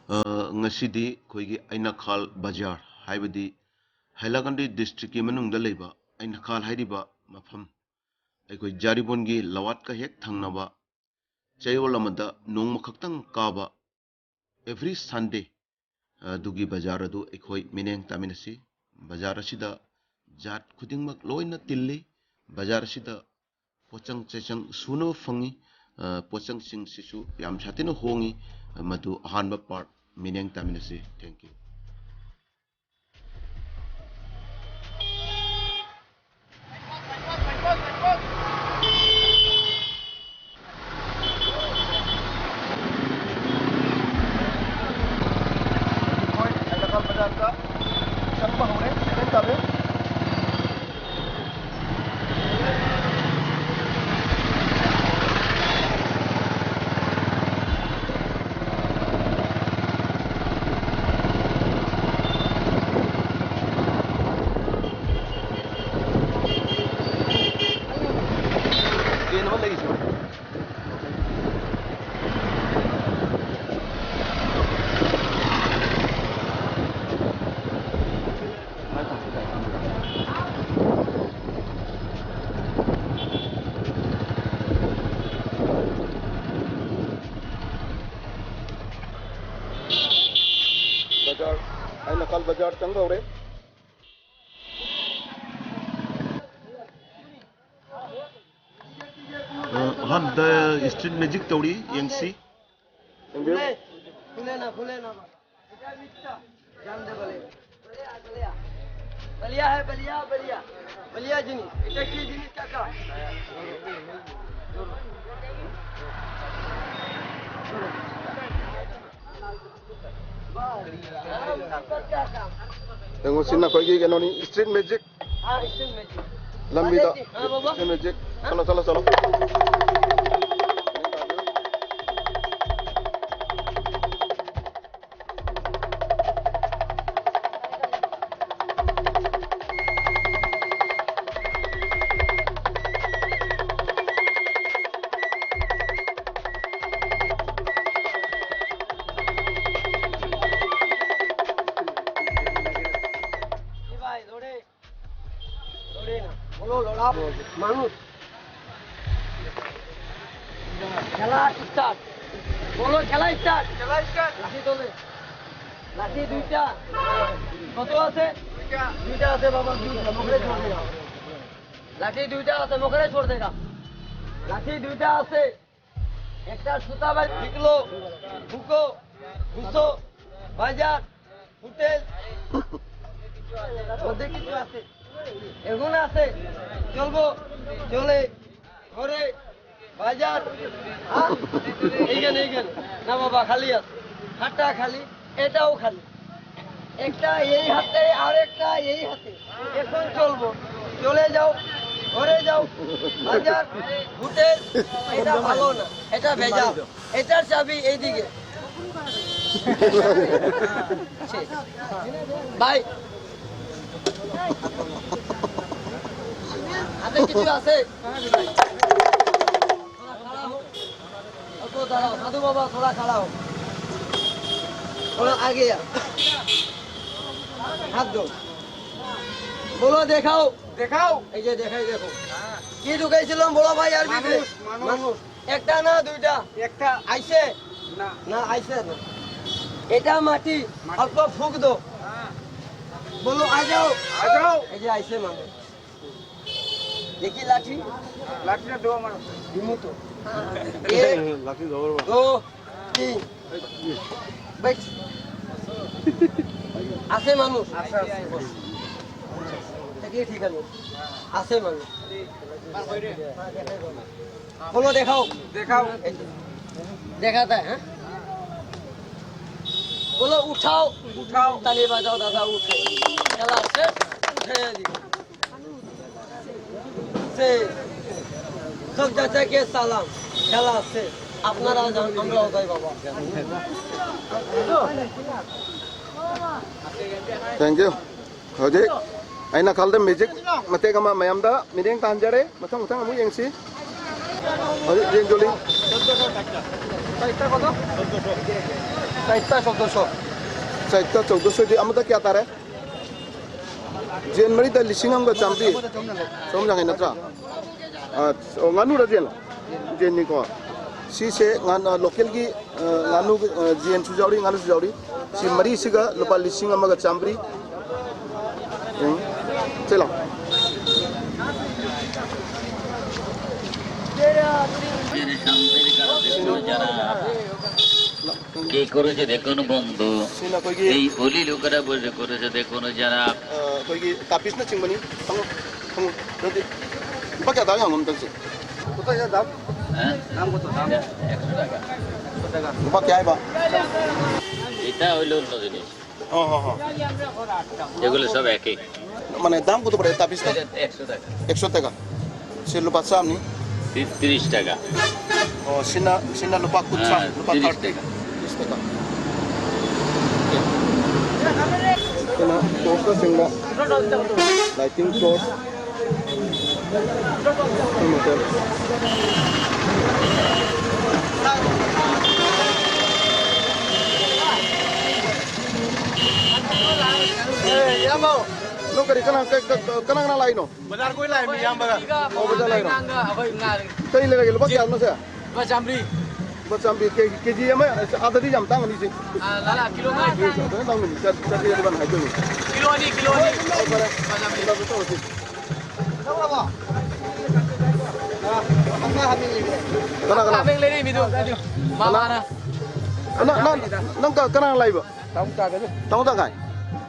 ngasi koigi aina khal bajar haibadi hailakandi district ki manungda leiba aina khal hairiba mafam aikoi jaribon gi lawat ka hek thangnaba chayol amada nongma khaktang kaba every sunday dugi bajar adu aikoi mineng taminasi bajar asida jat khudingmak loina tilli bajar asida pochang chechang suno fangi pochang sing sisu yam chatina hongi madu ahanba part mineng taminasi. Thank you. Aina kal bajar chang baure han the street magic tawdi yangsi खुले ना जान दे बलिया है बलिया जिनिस এটা কি জিনিস কাকা Tengok sini kau gigi kenoni street magic. street magic. Lambi tak? Street magic. Salah. মানুষ খেলা স্টার্ট বলো খেলা স্টার্ট লাঠি তোলে লাঠি দুইটা কত আছে দুইটা আছে বাবা মুখে ছোড় দেগা লাঠি দুইটা আছে মুখে ছোড় দেগা লাঠি দুইটা আছে একটা সুতা বাই নিকলো হুকো ঘুষো বাজার হোটেল ওদের কিছু আছে এগুলো আছে চলবো চলে ঘরে বাজার এইখানে না বাবা খালি আছে হাতটা খালি এটাও খালি একটা এই হাতে আর একটা এই হাতে এখন চলবো চলে যাও ঘরে যাও বাজার হোটেল এটা ভালো না এটা ভেজা এটার চাবি এইদিকে ভাই हाथे किचु आसे थोड़ा खड़ा हो तो दाঁড়াও साधु बाबा थोड़ा खड़ा हो थोड़ा आगे आ हाथ दो बोलो देखाओ এই যে দেখাই দেখো কি ঢুকাইছিলাম বলো ভাই আর বিবে মানুষ একটা না দুইটা একটা আইছে না আইছে না এটা মাটি অল্প ফুক দাও বলো আ যাও এই যে আইছে মানুষ देखी लाठी ना दो हमारा दिमु तो लाठी दो 2 3 बैठ आसे मानुष ठीक है आसे मानुष बोलो देखाओ देखाता है बोलो उठाओ ताली बजाओ दादा उठे चला से उठे से सब चाचा के सलाम खेला से আপনারা আমরাও যাই বাবা Thank you. Hojik aina khalda magic mate kama mayamda mideng tanjare mathang amu yengsi. Hojik jeng joli চারটা কত? 1400 চারটা 1400 amada kya tare jen mari da lising amga champi som jangai natra nganu ra jen ni ko si se ngan local gi nganu jen sujauri nganu sujauri si mari siga lupa lising amaga champri chela কে করেছে দেখুন বন্ধু এই হোলি লোকেরা বসে করেছে দেখুন যারা kogi tapis na chingmani tang tang rodi ba kya da yang ngom tang si কত এটা দাম? হ্যাঁ দাম কত দাম? 100 টাকা কত টাকা? ba kya ba এটা হইলো অন্য জিনিস ha এগুলো সব একই mane dam ko to pare tapis na এটা 100 টাকা 100 taka si lupa sam ni 30 টাকা sina lupa kutsa lupa 30 30 টাকা 30 taka kena tosta singla lighting torch motor Yamo. no kari kana na lai no Bazar koi lai mi yam baga. oh baja lai no Nanga abai ngar. kai le lagi lupa kya no se Ba chamri. ba chambi kg ama ada di jam tang ni si Lala kilo mai. Kan tang ni sar dia ban hai tu ni Kilo ni. bara Ba chamri. ila betul si Tahu apa? Apa habis ni? kana Habis ni bidu. Mama na. nang kana lai ba Tahu tak ke? tang ta kai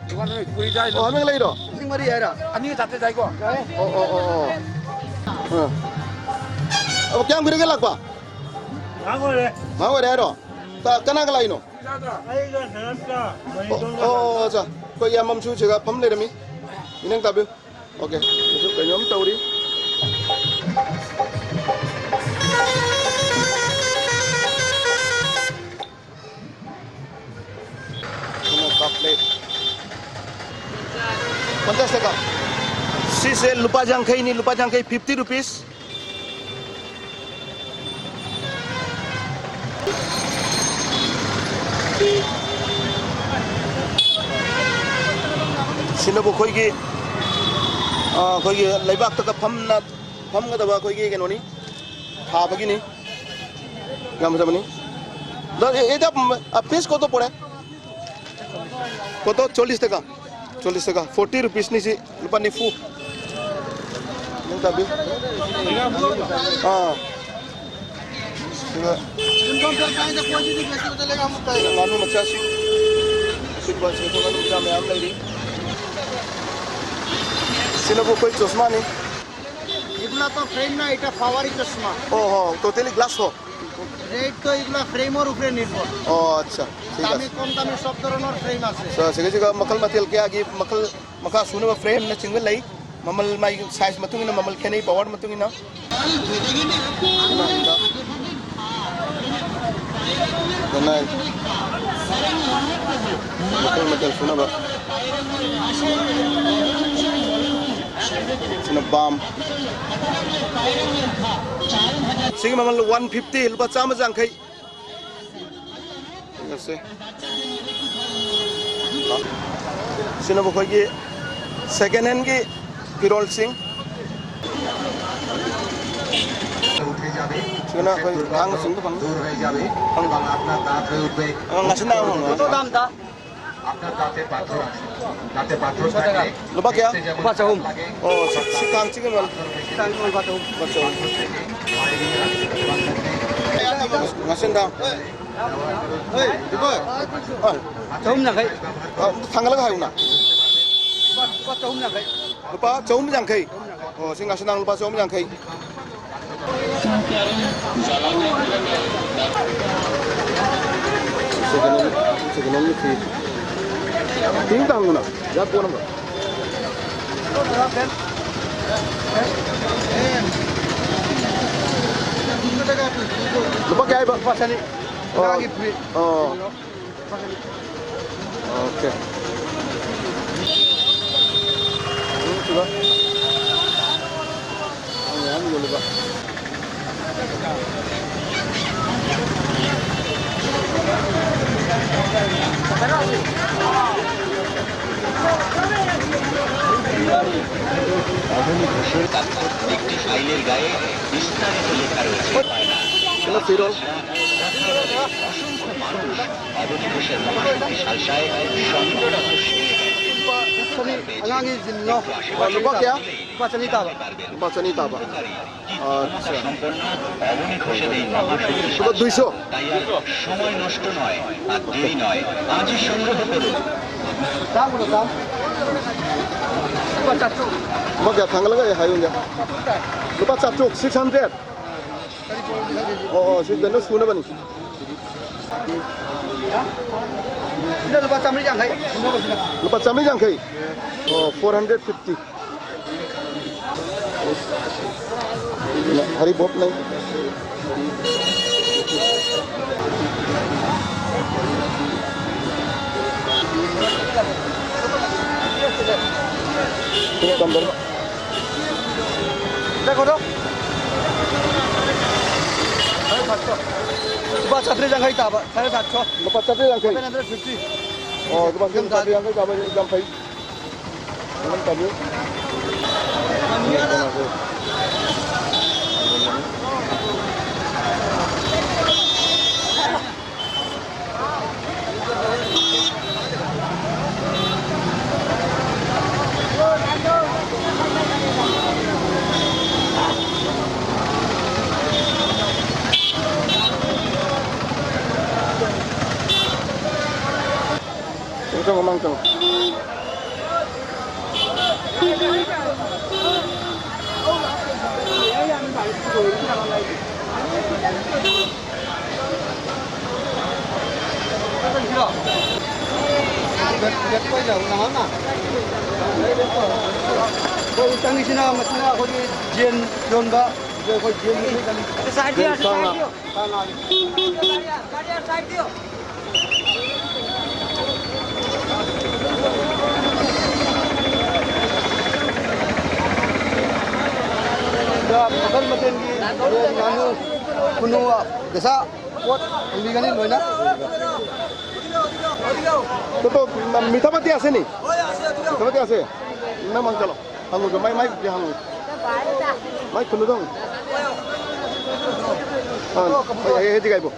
Bukan ni kuri jai. oh ameng lai do Sing mari era. Ani jate jai ko. oh अब क्या गिर के लगवा मांगो रे रो ता कना का लाइनो ओ अच्छा कोई या मम छु छगा पम ले रमी इनंग ताबे ओके तो कन्यम तौरी कोनो कप प्लेट 50 टका सी से lupa jangkai ni lupa jangkai 50 rupees सिनबो खोइगे खोइगे लैबाक तक फमगदबा खोइगे केनोनी थाबगिनी गामजबनी द एदा पीस को तो पड़े को तो 40 टका 40 रुपीस नि सी रुपा निफु नंग ताबि हां nganu macha si sibba se to nganu jam yam lai ri sinabo koi chosma ni এগুলা তো ফ্রেম না, এটা পাওয়ারি চশমা। oh totally glass ho rate তো এগুলা ফ্রেমের উপরে নির্ভর। oh acha thik দামি ase কম দামি সব ধরনের ফ্রেম আছে। so sige jiga makal matel ke agi makal maka sunu ba frame na chingel lai mamal mai size matung ina mamal khenai power matung ina Ganai makal matel sunu ba sunu bam sige mamal 150 lupa chama jangkai ase sinabo khogi second hand ki Pirol Singh sina khoi thang sing ko phang ngasin na hong কত দাম তা? lupa kya পাঁচ হুম। oh si kang chicken wal time ওই পাঁচ হুম। bacho ngasin da এই দিব। চৌম না খাই। thangala ga hayuna পাঁচ হুম না খাই। lupa chom jangkai oh sing ngasin nang lupa chom jangkai segenan ni si ting tang na ya po na ba lupa kya ba পাঁচানি। oh oh okay coba ang yan lupa nó xí rồi anh nghe gì nó lúc bác kia ba chân đi tao bà chân đi tao bà আচ্ছা পুরো 200 সময় নষ্ট নয় আর দেরি নয় আজই সংগ্রহ করুন দাম কত দাম 뭐 그냥 당글라가 하요 이제 루파 짜쪽 600 600 nó xuống đó bạn 이거 봐 잠을 장 해. 루파 짬이 장케이 450 hari bot này Tengok gambar. देखो तो सुबह छतरी जंग था 750 Lepas cabai yang kai. 750 Oh, lepas cabai yang kai cabai jam kai. Jangan cabai. Tengok memang tengok. 거기 땅이시나 맞나 거기 지엔 존가 거기 지엔 사이드야 사이드요 가리야 사이드요 자 bakal matin gi nanu kuno desa kuat ambigani loina तो मीठा पत्ती আছে নি मीठा पत्ती আছে না mang চলো হাঙ্গু তো মাই দি হাঙ্গু মাই খুলু দং হ্যাঁ এই দিকে আইবো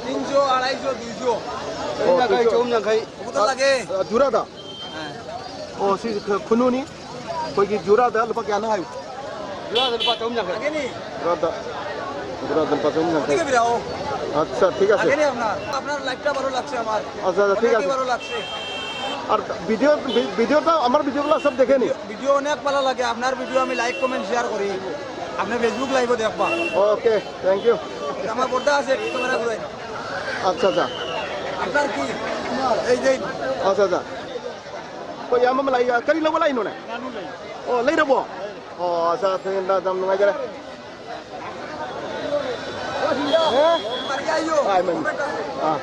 300 250 200 나가이 좀 나가이 কত লাগে জুরাদা সি খুনুনি 거기 জুরাদা lupa কেন হাই জুরাদা lupa 좀 나가이 লাগে নি জুরাদা lupa 좀 নাকি ঠিক আছে বিরাও আচ্ছা ঠিক আছে লাগে নি আপনার লাইকটা ভালো লাগছে আমার আচ্ছা ঠিক আছে ভালো লাগছে আর ভিডিওটা আমার ভিডিওগুলো সব দেখে নি ভিডিও অনেক ভালো লাগে আপনার ভিডিও আমি লাইক কমেন্ট শেয়ার করি আপনি ফেসবুক লাইভও দেখবা ওকে থ্যাংক ইউ আমার বড়দা আছে ক্যামেরা ঘুরাই আচ্ছা আচ্ছা আপনার কি এই যে আচ্ছা আচ্ছা কই আমা malay kari lawa lain no na oh lay rabo oh sa tin da dam ngai jara Mariayo ai men ah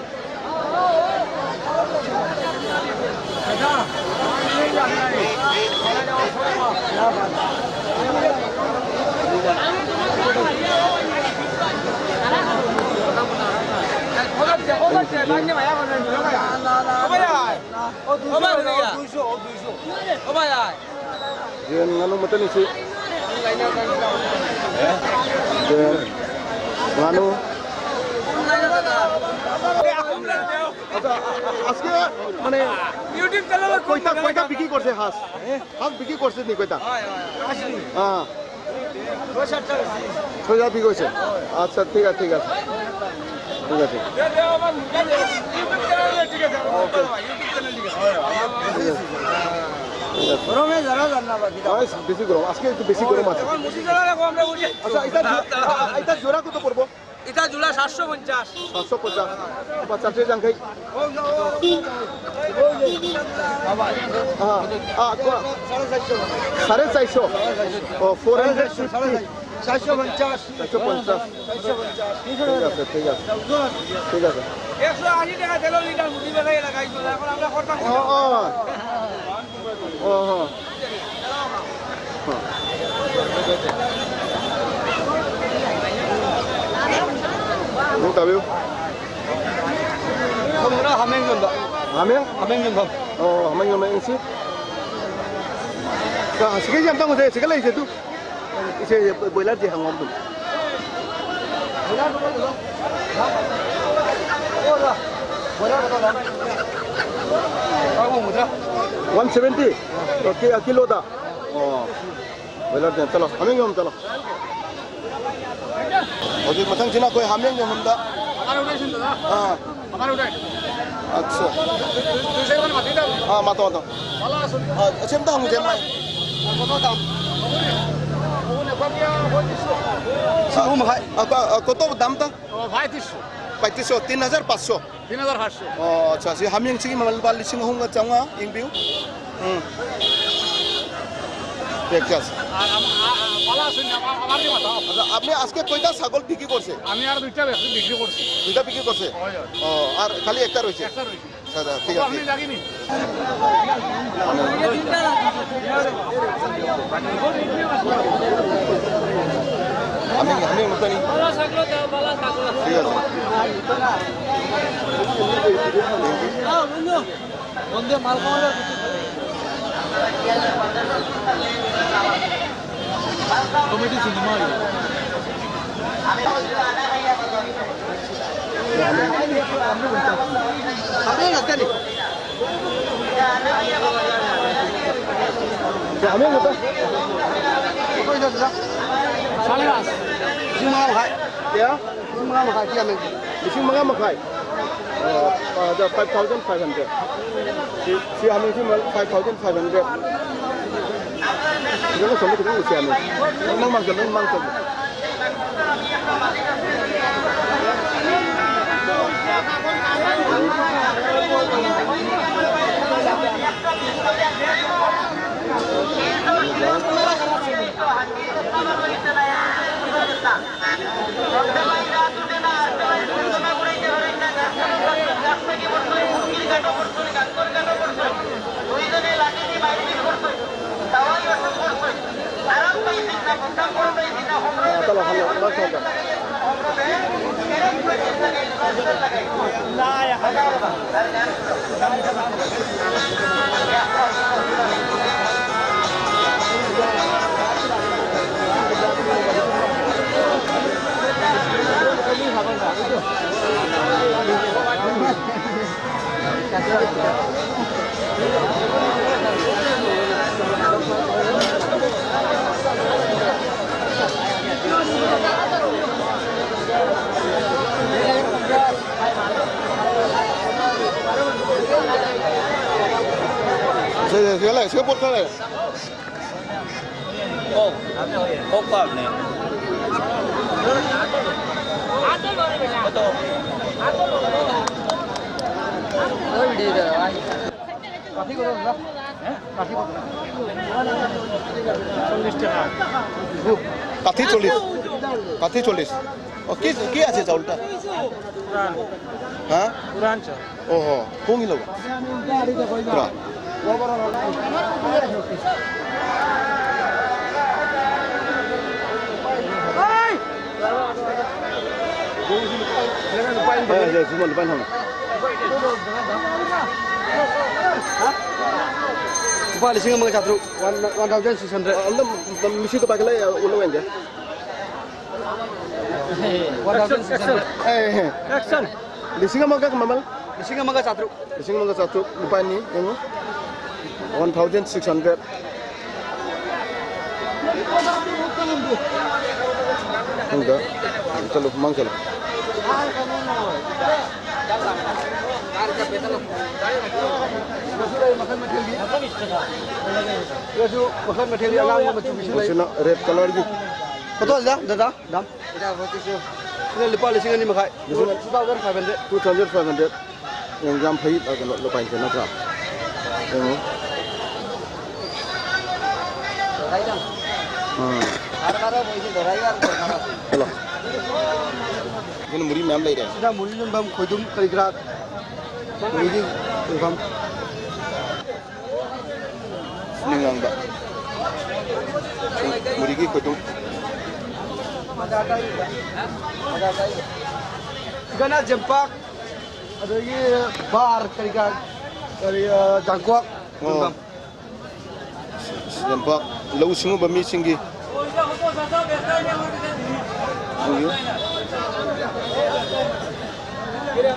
Yan nganu matan isi. Yan nganu. আচ্ছা আজকে মানে ইউটিউব চ্যানেলে কয়টা বিক্রি করছে হাঁস বিক্রি করছে নি কয়টা হ্যাঁ 6,000 বিক্রি করছে আচ্ছা ঠিক আছে ঠিক আছে ঠিক আছে গরমে যারা জানা বাকি বেশি গরম আজকে একটু বেশি গরম আছে এখন মুসি যারা রাখো আমরা বুঝি আচ্ছা এটা জোড়া কত পড়বো এটা জুলা 750 750 বা চারটে জাঙ্কাই সাড়ে 450 ও 450 450 ঠিক আছে ঠিক আছে ঠিক আছে 180 টাকা তেল লিটার মুদি বেলায় লাগাইছো এখন আমরা করতাম Mau tahu? Không nó hameng gần đó. Hameng gần không? Hameng gần ini sih. Sekarang jam tangguh saya, sekarang itu. Saya boleh lihat dia hangom tu. 170 okay kilo da oh bela den chalo hameng yom chalo oji mathang china koi hameng yom hum da ha अच्छा हाँ मातो मातो अच्छा हम तो हम GeM में सिंह में है कतो दाम था 3500 3500 अच्छा सी हम यंग सिंह में बाल सिंह होंगे चांगा इंग बिउ देखिए আপনি আজকে কয়টা ছাগল বিক্রি করছে আমি আর দুইটা বিক্রি করছি দুইটা বিক্রি করছে ও আর খালি একটা রয়েছে আচ্ছা ঠিক আছে আপনি লাগিনি আমি মতনি ঠিক আছে বন্ধু মাল খাওয়া কমিটি সিনেমা আপনি আসতে নি আমি মত কই যাচ্ছ সাড়ে 5 সিনেমা খাই ya সিনেমা খাই কি আমি lising mga makai the 5500 si amin si 5500 Jangan sampai kita usia ni. Memang mangkal. Kalau Saya buat kali. Oh, apa ni? Kathi 40. Oh, কি আছে চাউলটা? হ্যাঁ? পুরান চাল। ওহো, কোন কিলো? পুরান। Ya, semua depan sana. Upah lising mga chatru 1600 Allah misi ko pakai lah ulo aja. 1600 Action. Lising mga mamal. lising mga chatru Lising mga satu depan ni, ini 1600. Enggak. Chalo, mang chalo. Masih red color gitu. কত আছে দাদা দাম এটা হচ্ছে এটা Lipa লিসিং আনি মাখাই 2500 2500 yang jam pahit agak lepas je nak tak? Tengok. Ada boleh dorai kan? Kalau. Ini muri mem lagi deh. Sudah mulai bam khodum kaligrad. Ini bam. Ini ngang tak. Muri ki khodum. Gana jempak. Ada lagi bar kaligrad dari jangkok. Oh. Nampak lau sungu bami singgi.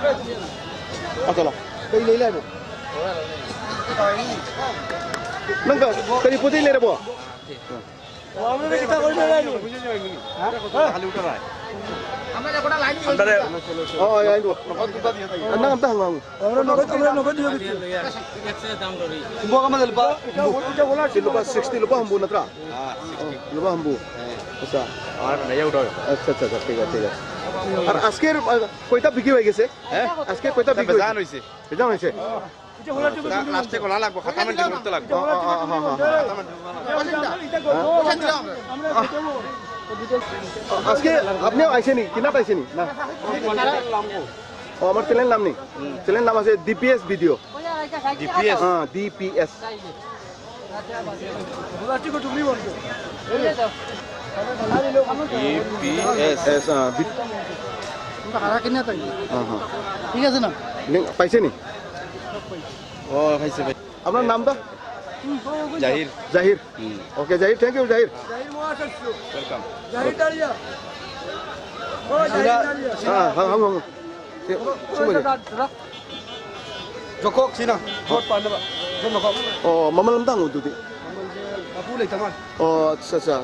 चलो कई ले ले वो नंगा कई पोते ले रे वो oh ya itu anda ngam tah ngam semua kamu lupa lupa 60 lupa hambu natra lupa hambu अच्छा अच्छा अच्छा ठीक है और আজকের কয়টা বিক্রি হয়ে গেছে হ্যাঁ আজকে কয়টা বিক্রি বেজান হইছে লাস্টে কোলা লাগবো খাতামেন্ট করতে লাগবে আজকে আপনিও আইছেনি কিনা পাইছেনি না ও আমার চ্যানেল নাম নেই চ্যানেল নাম আছে ডিপিএস ভিডিও ডিপিএস হ্যাঁ ডিপিএস ডিপিএস ঠিক আছে না পাইছেনি ও পাইছে ভাই আপনার নামটা জাহির জাহির ওকে জাহির থ্যাংক ইউ জাহির ওয়েলকাম জাহির দাঁড়িয়া ও জাহির দাঁড়িয়া হ্যাঁ হ্যাঁ হ্যাঁ সুমে জকক সিনা ভোট পান্ডবা জনকক ও মামাল নাম দাঙ্গু দুদি আপু লাই তামান ও আচ্ছা আচ্ছা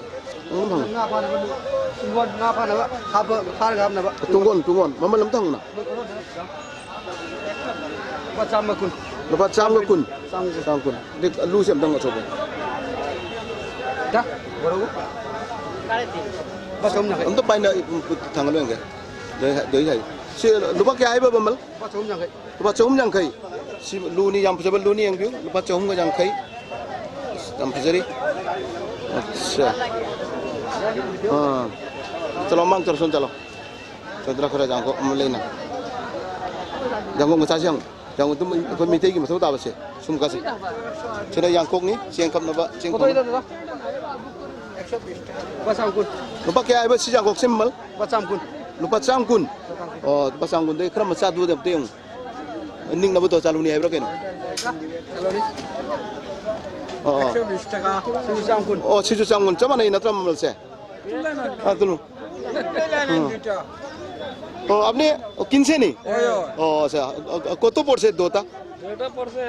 না পান্ডবা সুবত না পান্ডবা খাব খার গাম না tungon mamal naam daঙ্গু না Pacam Lupa kun. Sangkun. Dik lu siap dang coba. Dah, baru. Pacam nak. Untuk paina tanggal lu enggak? Dari saya. Si lupa kaya apa bamal? Pacam nak. Lupa pacam yang kai. Si lu ni yang pejabat lu ni yang biu. Lupa pacam ke yang kai. Yang pejari. Acha. Calo mang terus calo. Saudara kerja jangkau melena. Jangkau ngesasiang. Yang itu kon minta iki masuk tahu sih, sum kasih. Sudah yang kok ni, siang kap naba, siang kap. Pasangkun. Lupa kaya ibu si yang kok simbol. Pasangkun. Lupa sangkun. Oh, pasangkun deh, kerana masa dua deh tiang. Ning naba tu calon ni ibu kan? Oh. Oh, si sangkun. Cuma ni natra mamal sih. Ah, tu. Oh, আপনি কিনছে নি ও আচ্ছা কত পড়ছে দোটা দোটা পড়ছে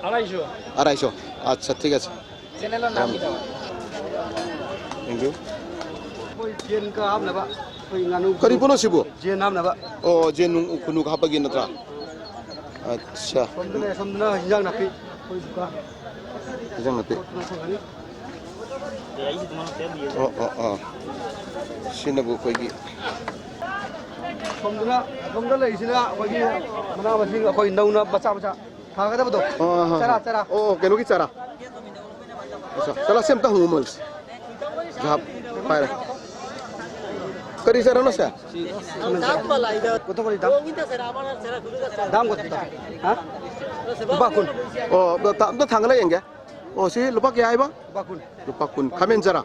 250 আচ্ছা ঠিক আছে চ্যানেলের নাম কি দাও থ্যাংক ইউ কই জেন কা আম নাবা কই নানু করি কোন শিবো জেন নাম নাবা ও জেন কুনু কা হাপাগি নত্রা আচ্ছা সমদনা হিজাং নাপি কই দুকা হিজাং নাপি 어 신나고 거기 somduna lai sina kogi mana basing koi nauna bacha thaga da bodo cara oh kenu ki cara cala sem ta humul jab paira kari cara no sa koto kori dam koto ha bakun oh ta thangla yenge oh si lupa kya ai ba bakun khamen cara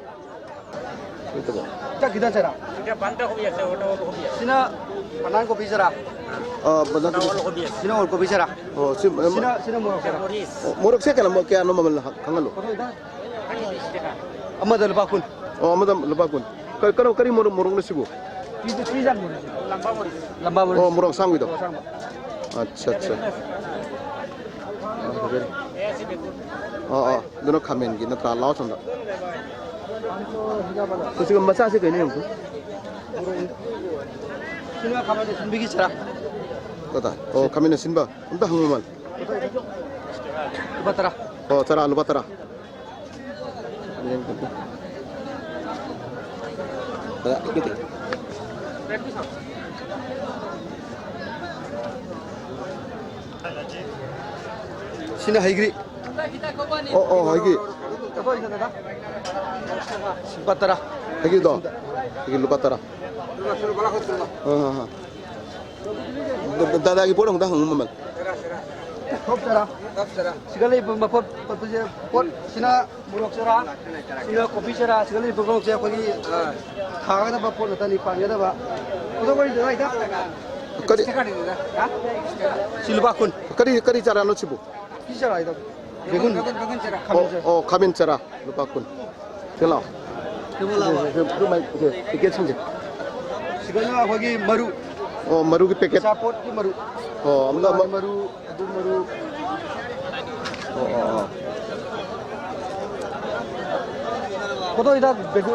itu ba ta kidan cara এটা পান্তা কবি আছে ওটা কবি আছে সিনা পানান কবি ছাড়া পানান কবি আছে সিনা ওর কবি ছাড়া ও সিনা মোরক ছাড়া মোরক সে কেন কে আনো মামল খাঙ্গালো আমাদের বাকুন ও আমাদের বাকুন কারো কারি মোরক নসিবো কি জান লম্বা মোরক ও মোরক সাংবি তো আচ্ছা আচ্ছা dono khamen gi na tra law chanda to sigo macha se kene ko sinba khamen sinbi gi chara kota o khamen sinba unta hangumal batara o chara alu batara gitu sina haigri oh haigi batara haigi do haigi lu batara dada gi podong dah ngummal khop cara sigale mapot patuje pot sina murok cara sina kopi cara sigale bogong je pagi khaga da pot tani pani da ba kodo kori da ita kari silba kun kari cara no chibu ki cara ita begun cara oh khamen cara lupa kun tela itu mai tiket sanje sigana pagi maru Oh, maru ki packet. Sapot ki maru. Oh, amla Maru, adu maru. Oh. Foto ita begu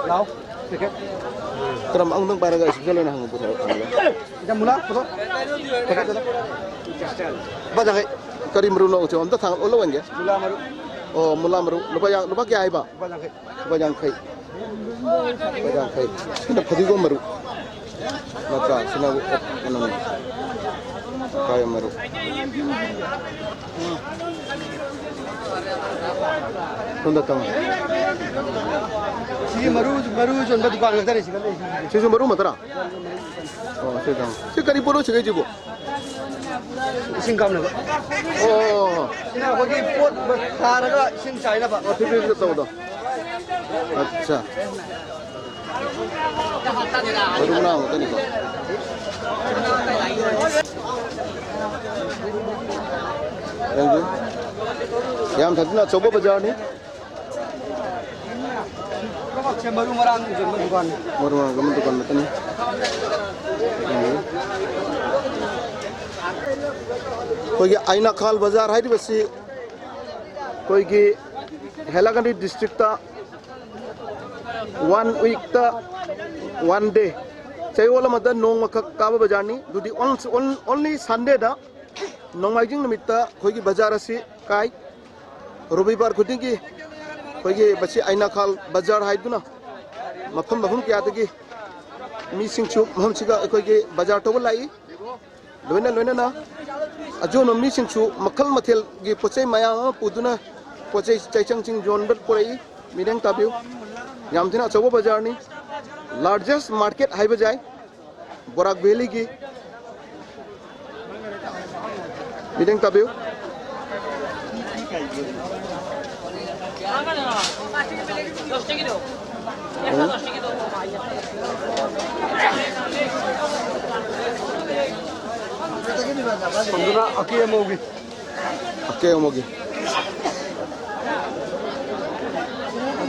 lau. Packet. Keram ang nang para ga isbel na hang putar. Ita mula foto. Packet ita. Ba jangai. Kari maru no cho amta thang olawan ge. Mula maru. Oh, mula maru. Lupa kya ai ba? Ba jangai. Lupa yang kai. Lupa yang kai. Sina phadi go maru. Matra sina ano kaya maru. Tunda tang. Sigi maru jon ba dukan ngata ni sigal. Sisu maru matara. Oh, sedang. Si kari poro sigai jibo. Sing kam na ba. Oh. Sina ko ki pot thara ga sing sai na ba. Oh, tipi kita tahu dah. Acha. Baru menang tadi kok. Yang tu. Yang tadi nak coba bazaar ni. Se maru marang jon ba dukan. Baru menang kamu tukar macam ni. कोई आईना खाल बाजार है बसी कोई की हेलागंडी district ता 1 week ता 1 day चाहिए मत नोंग काबा बाजार नी दुदी only Sunday दा नोंमाइजिंग निमित्त कोई की बाजार असी काय रविवार खुदी की कोई की बसी आईना खाल बाजार है दुना मफम क्या तकी मी सिंचु हम सिगा कोई की बाजार तो लाई लोइना ना अजो नमनी सिंचु मखल मथेल की पोचे माया पुदुना पोचे चैचंग चिंग जोन बट पोई मिरेंग ताबिउ याम थिना चौबो बाजार नी लार्जेस्ट मार्केट हाई बजाय बोराक वैली की मिरेंग ताबिउ Panguna aki mogi. Oke mogi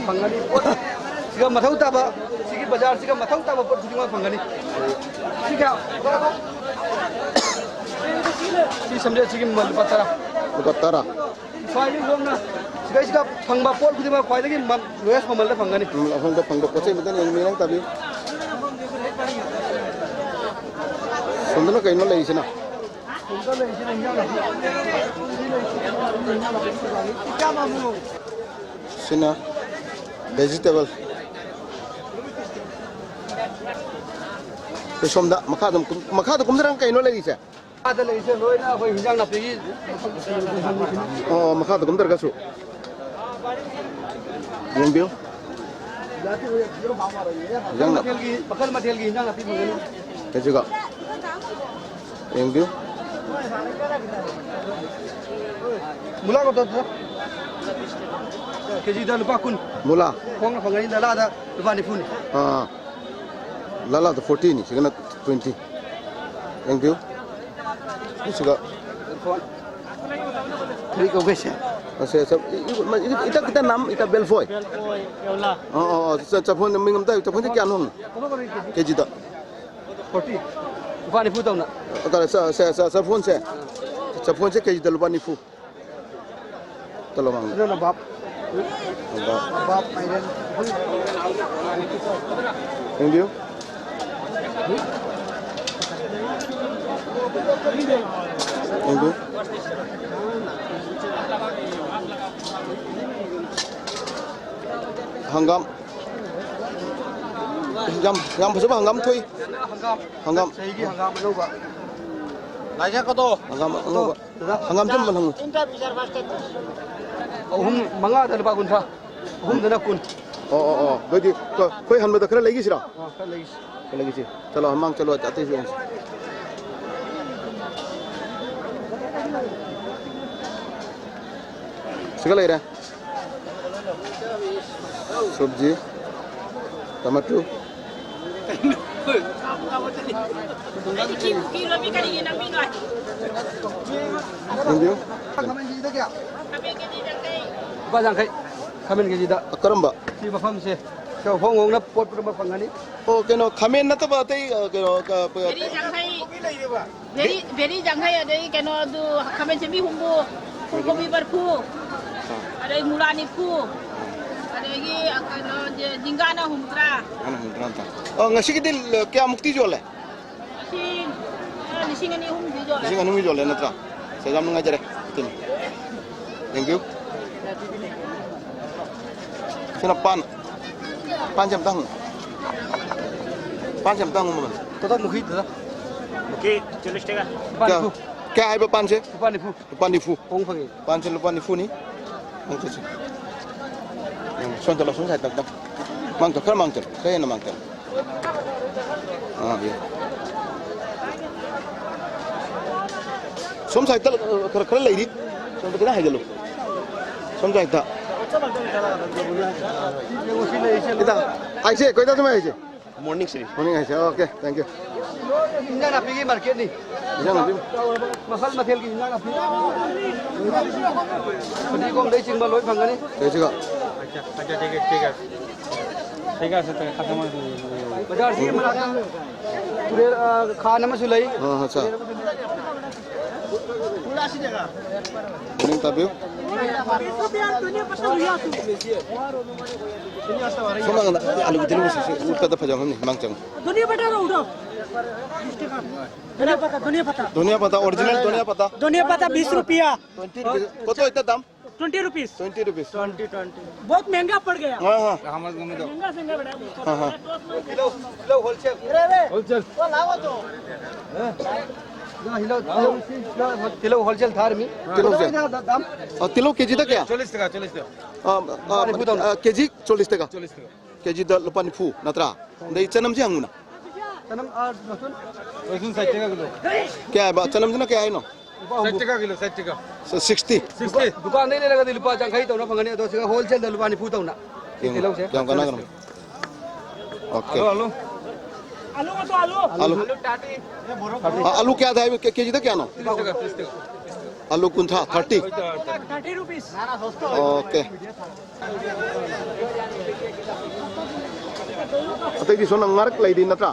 Pangani pot. Siga mathau taba. Sigi bazar siga mathau taba pot sigi ma pangani. Siga. Si samde sigi mal patara. Lukatara Soalnya gua na. Siga pangba pot sigi ma kwai lagi luas mamal da pangani. langsung ke pangdok poce betul yang mireang tabiu sebenarnya kayak nol lagi sana sina vegetable somda makada kumderang kayak nol lagi sih Ada lagi sih loy na koi hinjang na pigi. oh makada kumder kasu yang bil yang nak Bakal material gi hinjang na pigi mangani. kayak juga yang bil Mula ko to. Keji da lupa kun. mula Kong na pangani da la da lupa ni pun. lala the 14 sih kena 20 yang bil ini juga Tri ko guys. Ita kita nam ita belfoy. Oh, capon mingam tayo capon dia kian hong. Keji tak. 40. Lupa ni pun tau na. Kalau saya phone saya capon saya keji dah lupa nipu. Tolong mang. Ano na bab? Bab mainan. Yang dia. Yang dia. Hanggam. Yang apa hanggam tuh? Hanggam. Saya gi hanggam ano ba? Lagi ka to. Hanggam ano ba? Hanggam jam man hang. Mga da lupa kun sa. Da na kun. Oh. Jadi kau han betul lagi sih lah. Kan lagi. Lagi sih. Kalau hamang kalau hati sih. Segala ira. Sabji, tomato. Ini. Kamen keji da kya? Ba jang kai. Kamen keji da. Akaram ba? Si mafam se. 저 홍홍나 뽀뽀 방가니. 그노 카멘 나타 바테 그노 베리 장하이 베리 장하이 ada keno du kamen semi humbu kopi barfu ada mulani fu ada lagi keno jingana humtra 하나 흔들한다. ngasikitil kya mukti jole? sin lising ni hum dijo Sing anu jole natra. Saya jam ngajare. Tin. Thank you. Sina pan jam tang. Pan jam tang mo. 또다 무기 더. Oke, 40 টাকা। क्या है पान से पानी फू पानी फू 홍팡이. पान से पानी फू नहीं mang tu suan sai tak tak mang tu kan mang tu saya nak mang tu ya som sai tak kar lagi di som tu kena hai jalo som sai tak kita ai se koi tak semua ai se morning series. morning ai se okay thank you 인자 나피기 마켓 니. jangan dim 마살 마텔기 인자 나피. 어디 공 내칭 말 로이 방가니. saya juga আচ্ছা ঠিক আছে তো খাতামা बाजार से मला पूरे खाना में सुलाई. हाँ अच्छा morning tapi semua kan alu bitin musi utka da phajang हमने मांग चंग दुनिया पता रो उठो धनिया पत्ता ओरिजिनल धनिया पत्ता दुनिया पता 20 रुपया 20 रुपीस कतो इतना दाम 20 रुपीस 20 रुपीस बहुत महंगा पड़ गया हाँ हाँ महंगा संगा बेटा हाँ हाँ किलो होलसेल. होलसेल. वो लावा तो. किलो होलसेल थार में. किलो से दाम. किलो केजी दा क्या 40 টাকা 40 টাকা। केजी 40 टका केजी दा लपानी फू नत्रा दई चनम से हंगुना तनम नसुन. রসুন 60 টাকা কিলো। क्या है चनम से ना क्या है नो 60 টাকা কিলো 60 টাকা। 60 दुकान नहीं लेगा दिलपा जंखाई तो ना पंगने तो सिंगा होलसेल दिलपा नहीं फूटा ना. किलो से. क्या करना करो ओके আলু आलू का तो आलू आलू आलू क्या था केजी दा क्या नो 30 টাকা 30 টাকা। आलू कुंठा 30 30 रुपीस ओके अतई दिसो नंगारक लैदी नत्रा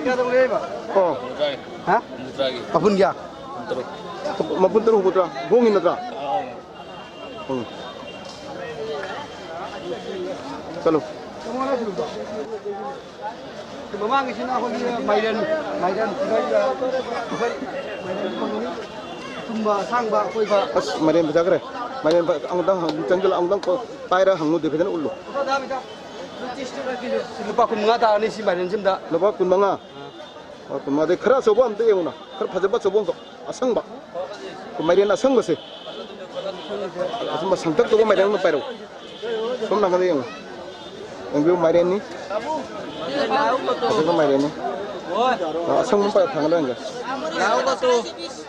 क्या तुम ले बा. oh हाँ. अपन क्या. mapun terus putra bongin natra चलो Mamang isin ako ni Maidan tumba sangba koi ba. as marian baca kere marian ang dang jungle ang dang paira hangu de bedan ullu Ito dami ta. Lupa kun mga ta ni si Maidan simda. loba kun manga kun ma de khara sobo am de euna khar phajaba sobo ko asang ba ko marian asang ba se asma sangtak to marian ma pairo som na ga de yang view marian ni asang marian ni asang ma pa thang lang ga Law ba to?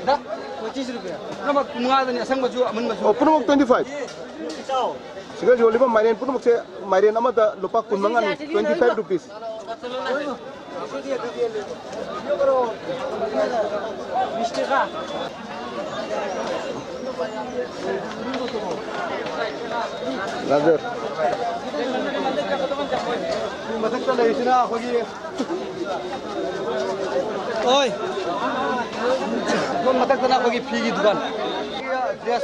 Da. 25 rupiah. Nama mga ta ni asang baju aman baju. oh puno 25 sigal joli ba marian puno se marian amada lopa kun manga ni 25 rupees Lager. Matak ta lai sina ako gi. Oi. Kon matak ta na ako gi phigi dukan. Dress.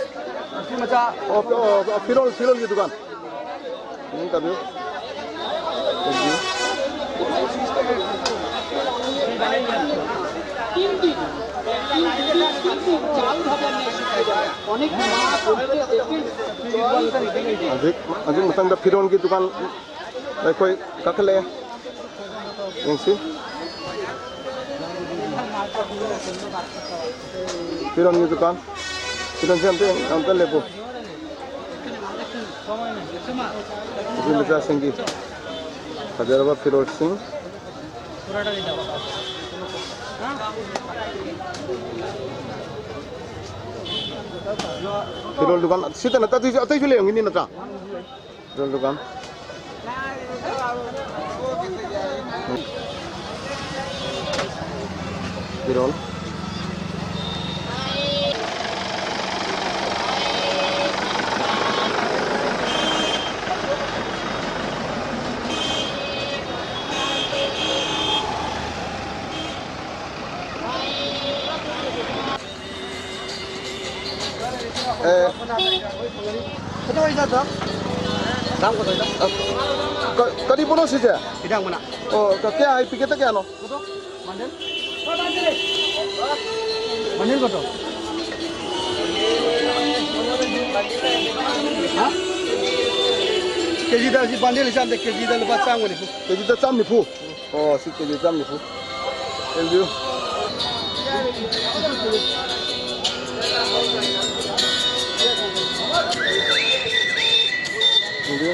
Si macha फिरोल की दुकान नहीं कभी अजून मतंग फिरोल की दुकान कोई कखले yang sih फिरोल की दुकान फिरोल से हम लेपो इसमें मिर्जा सिंह की हजारवा फिरोज सिंह फिरोल दुकान सीता नता तुझे अतई चले होंगी नहीं नता फिरोल दुकान फिरोल Ito isa to. Dam ko to ito. Kali puno sih je. Hidang mana? Oh, kaya ay pikir tak kaya no? Ito. Mandel. Mandel ko to. Ha? Keji dah si bandel isam dek keji dah lepas sang ni. Keji dah cam ni pu. Oh, si keji cam ni pu. Thank you. Thank you.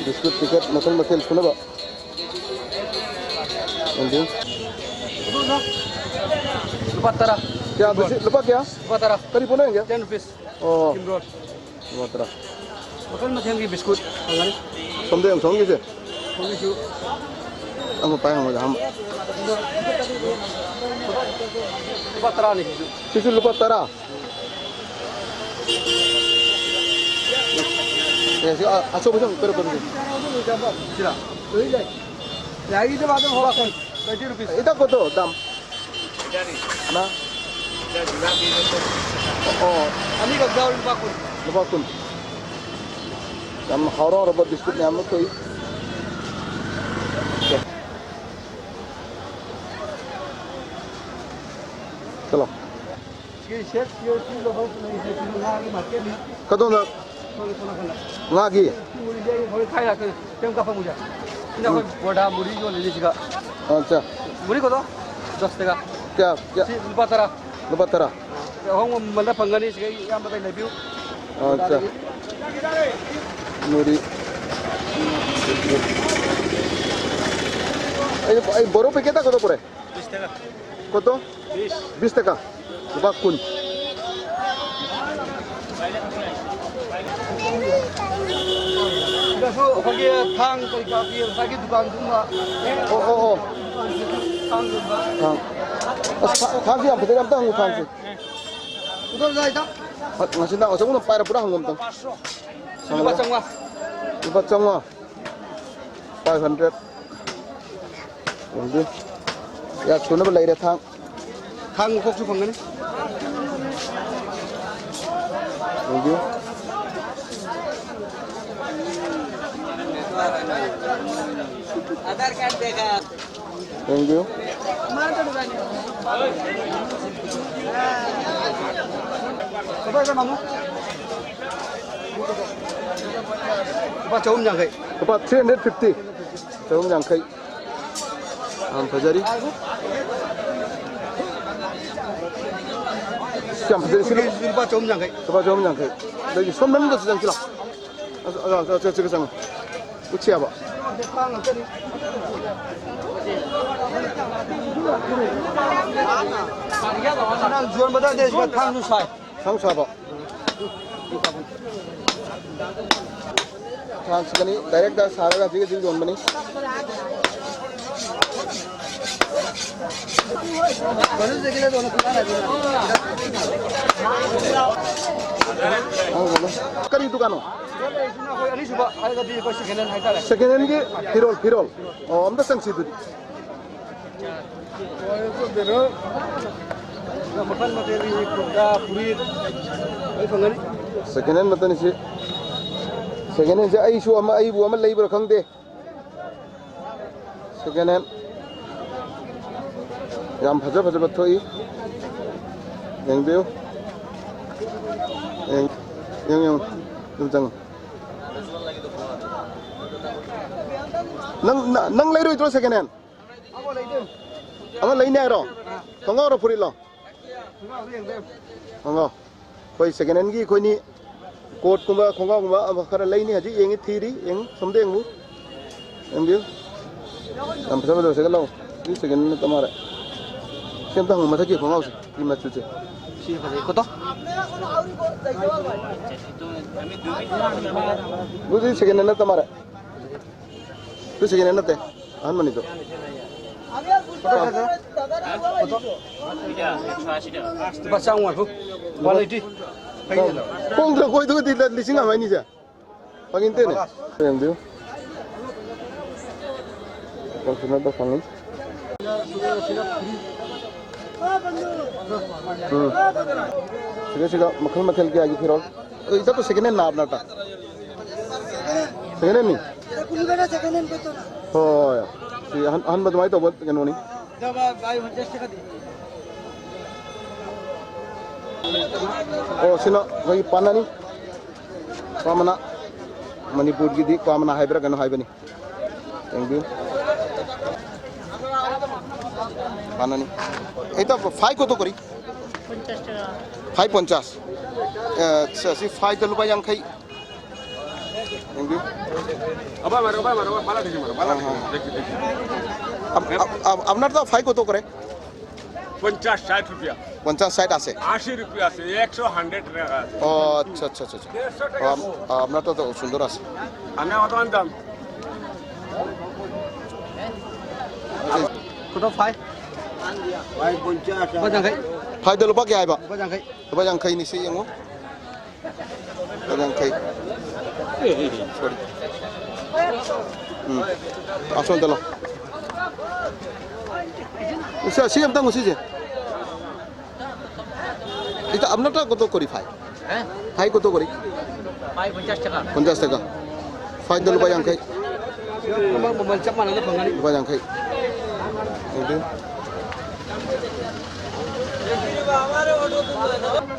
Biskut tiket makan sudah pak. Thank you. Lepas tara. क्या lupa क्या Lepas tara. करी पुणे क्या 10 rupees. oh Kim roll. lupa terah Makan macam ni biskut. Angani. समझे हम समझे से Kami siu. हम पाए हम Lepas tara ni siu. किसी lupa terah ya sih asal macam kero Sila. Lagi tu baru horak kan. 20 rupees. itu kau tu dam na oh Ani kau jauh lupa kun. lupa kun dam horor robot biskut ni हम कोई चलो Ini chef yo tu lepas tu ni chef tu lagi market ni. कदों ना Kau kena kena. ngagi Muri dia boleh kaya lah. Tem kapal muda. Ini aku boda muri jo lili juga. अच्छा Muri kau tu 10 tega. क्या क्या Si lupa tara. lupa terah Orang mana panggani sekarang yang betul lebih. अच्छा नूरी ay boro pe kita kau tu pure 20 টাকা kau tu 20 taka lupa kun Dah so pergi thang pergi kapi pergi dukan semua. oh oh oh Thang semua. thang sih apa tadi apa tang thang sih Udah dah itu. ngasih nak asal pun payah pura hangum tang Lupa semua. lupa cangwa 500 Thank you. Ya sudah beli deh thang Thang kok tu panggani. Thank you. Aadhar card dekha. Thank you. Apa itu mamu? Lupa jauh yang kai. Lepas 350 Jauh yang kai Fajari Siam Fajari sini Lupa jauh yang kai. Lepas jauh yang kai Lagi somnan tu sedang kila Cek sang Uci apa Thang macam ni. Nang jual betul dia sebab thang susah. Sang siapa Sang sekali direct dah sahaja dah tiga jil bani Baru sekali tu orang keluar lagi. Kari dukaan Ini sebab ada di pasal kenan hai tak. second hand ke Firol oh amda sang situ Makan materi kuda purit. Ai panggani. second hand matan sih second hand saya isu ama ibu ama lagi berkang deh second hand yang fajar betul i yang biu yang jangan nang lagi itu second hand Apa lagi tu? ama lagi ni aro tengok aro puri lo tengok koi second hand ki koi ni coat kumba khonga kumba ama kara lagi ni haji yang thiri yang somde yang mu yang biu yang fajar betul second lo ini second hand tamara siapa tahu masa ki khonga sih di mana cuci Siapa ni? Kau tahu? Itu second hand tamara itu second hand teh an mana itu Pasang wal tu. Quality. kong tu koi tu di lising apa ini sih Pagin tin eh. Yang dia. Kalau sudah dah pangin. Siga makhal ke agi firol. Ita to second hand na apna ta. Second hand ni. এটা কোন গাড়ি second hand পেতো না Oh ya. Si han badmai to bot kan ni. দাবা ভাই 50 টাকা দি Oh sino gai pana ni. Pamana Manipur gi di pamana haibra kan haibani. Thank you. Pana ni. Eta 5 কত করি? 50 টাকা 550. আচ্ছা সি 5 টা রুপাই yang khai. Thank you. আবার মারো পালা দেখি মারো পালা দেখি আপনার তো 5 কত করে? 50-60 রুপিয়া 50-60 আছে 80 রুপিয়া আছে 100 টাকা আছে ও আচ্ছা আচ্ছা আচ্ছা 150 টাকা আপনার তো সুন্দর আছে আমি কত আনতাম কত 5 ভাই 50 বাজাং খাই 5 de lupa kaya ba বাজাং খাই ba yang kai ni si yang mo ba yang kai sorry ason talo isa si am tang si je এটা আপনারটা কত করি ফাই হ্যাঁ ফাই কত করি ভাই 50 টাকা 50 টাকা ফাই de lupa yang kai আমার মোবাইল চাপ মানানো ফঙ্গানি lupa yang kai itu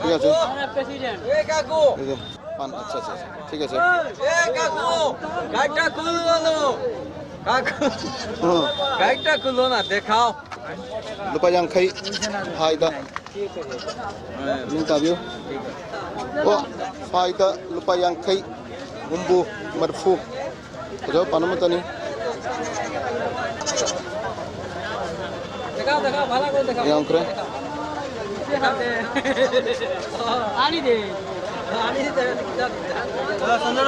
ঠিক আছে প্রেসিডেন্ট এ কাকু এই যে পান আচ্ছা আচ্ছা ঠিক আছে এ কাকু গাড়িটা খুললো না কাকু হুম গাড়িটা খুললো না দেখাও lupa yang kai faida minta view oh faida lupa yang kai bumbu marfu jo panamata ni দেখাও দেখাও ভালো করে দেখাও yang keren আনি দে আনি দে সুন্দর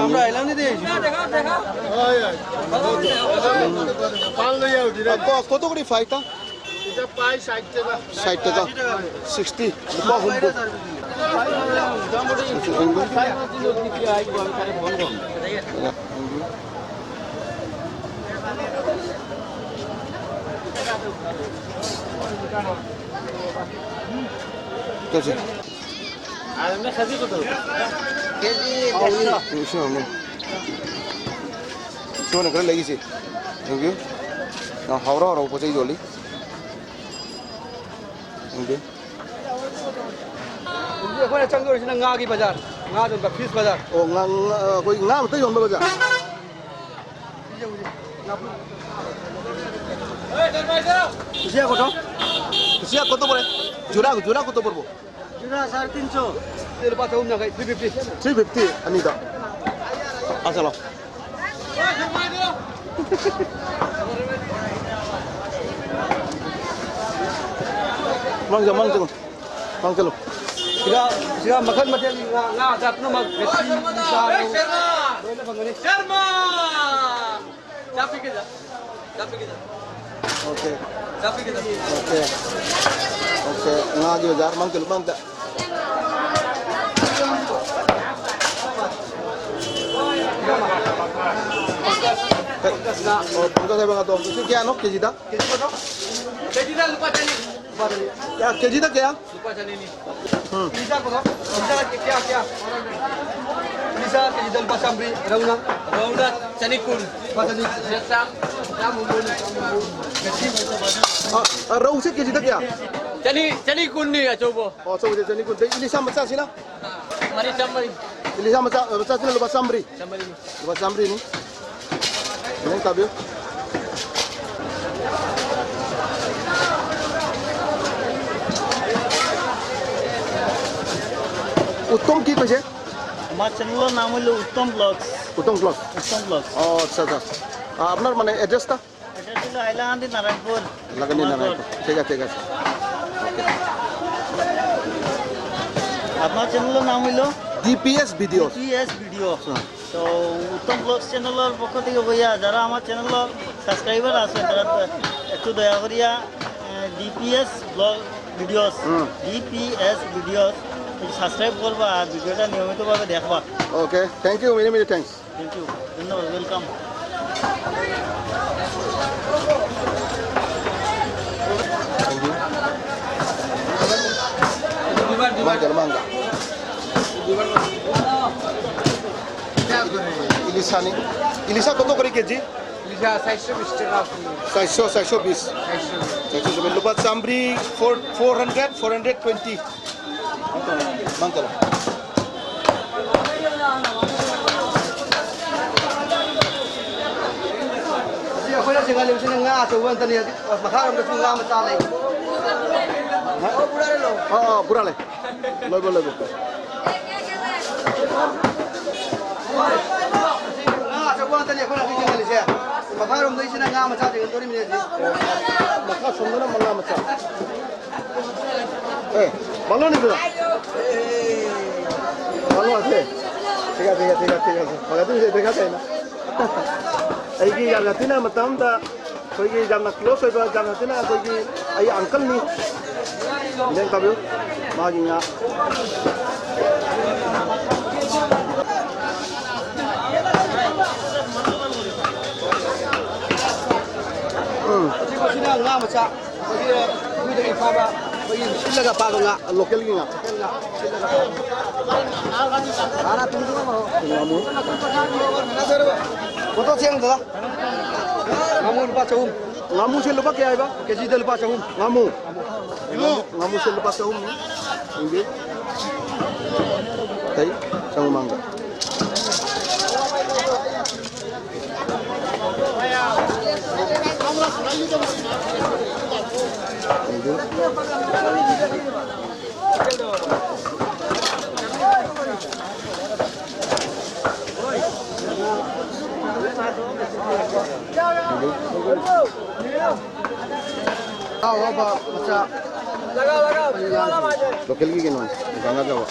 আমরা এলাম নি দে দেখাও দেখাও কত করে ফাইটা এটা পাই 60 টাকা 60 টাকা 60 lupa bumbu Kasi. আর আমরা খাসি কত KG Isa mo. So na kare lagi si. Thank you. Na hawra hawra po sa joli. Thank you. এখানে চঙ্গ হইছে না গাগি বাজার গা জন ফিস বাজার Oh ngang koi ngam tayo yon ba ba? খুশিয়া কত Siya koto pare? Jura koto porbo? জুরা 350 তেল পাতা উম না খাই 350 350 anita. Asalo. Mang jalo. sila sila makan macam nga agak no mag Sharma Sapi kita Okay. Sapi kita Okay. Okay. Nga gi bazaar mang kilo mang ta. Oh, pangkas saya bang atom. Itu kya no keji da? Keji dah lupa tadi Ya keji da kya? lupa tadi ni Pizza ko Pizza kya Pizza keji dah lupa samri Rauna Canikun Pasani Sesam Jamun Rau se keji da kya? Canikun ni coba Oh, so jadi ni kun. Ini sama macam sila. Mari samari Ini sama macam sila lupa samri. samari ni Lupa samri ni. Ini kabel. উত্তম কি কৈছে আমার চ্যানেলের নাম হলো উত্তম blogs উত্তম blog উত্তম blogs ও আচ্ছা আচ্ছা আপনার মানে অ্যাড্রেসটা এটা ছিল হাইলাকান্দি নারায়ণপুর লাগানি না ঠিক আছে আপনার চ্যানেলের নাম হলো ডিপিএস ভিডিও পিএস ভিডিও তো উত্তম ব্লগস চ্যানেলের পক্ষ থেকে বইয়া যারা আমার চ্যানেলের সাবস্ক্রাইবার আছে তারা একটু দয়া করিয়া DPS blog videos DPS videos subscribe করবা আর ভিডিওটা নিয়মিতভাবে দেখবা। Okay, thank you, many many thanks. Thank you, ধন্যবাদ, welcome. Mangga, mangga. Ilisa nih. Ilisa kok kali keji? লিখা 420 টাকা 420. 420. Lupa sambri 420. Mangga lah. Ako na singali mo sinang nga so wan tani makaram ka sunga matalay. Oh pura lo. Oh, pura le. Lobo. Ah, so wan tani ako na singali siya. Makaram dai sinang nga matalay ko rin niya. Maka sungguh malah macam. Malu nih tuh. Malu aja. Tiga. Maka tu saya dekat saya. Aiki jam nanti na matam ta, koi ki jam na close hoy ba jam nanti na koi ki ai uncle ni. Neng kabiyo, magi nga. Ko sinang nga macha. Kaya kung dai pa ba, kaya sila ka pa nga. Local ki nga. Ana tunggu mo. Ngamu. Kota siang dah. Kamu lupa cahum. Ngamu se lupa kaya ba? Keji dah lupa cahum. Ngamu. Ngamu se lupa sahum ni. Ini. Tay, sama mangga. Apa macam Local ki kenon, ganga jawa.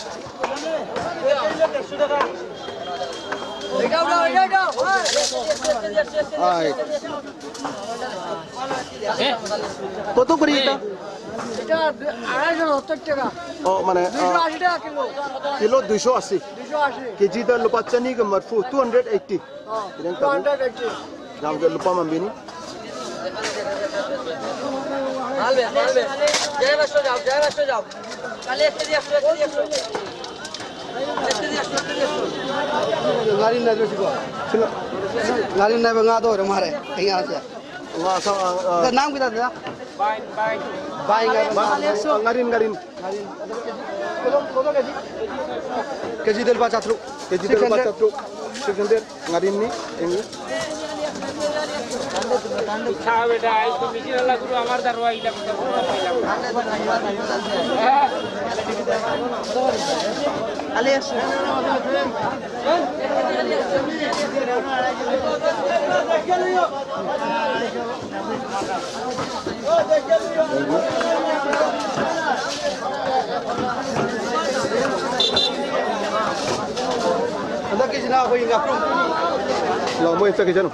Ay. কত করে এটা? এটা 270 টাকা। Oh, mana? 280 টাকা kilo. Kilo 280. 280। Keji dah lupa cani ke marfu 280. Yang tahu. 280। Jam ke lupa mambini. Albe. Jaya Rashto যাও। কালে একটা দিয়ে আসো। Ngarin na doon siguro. Sila. Ngarin na ba nga doon rumare? Kaya siya. Nga sa Naam kita na? Bye nga. ngarin. Koto keji? Keji del bacatru. Keji dah lupa satu. 600 ngarin ni ini. Anda keji na ako yung approve. Lang mo isa kejan.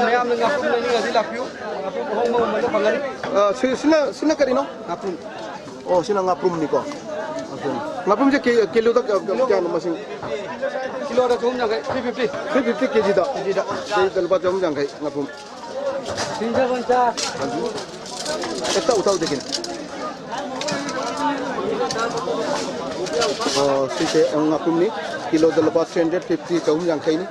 Mayam ng approve na niya sila approve. Approve ko mo mo pangani. Sila karino? Approve. Oh, sila ngaprum ni ko. Ngaprum je kilo tak kya no masing. Kilo ada chum na kay 350. 350 kg dah. Jadi dah lupa jam jang kai ngaprum. 350. Eta utau dekin. Oh, sise ngaprum ni kilo dah lupa 350 jam jang kai ni.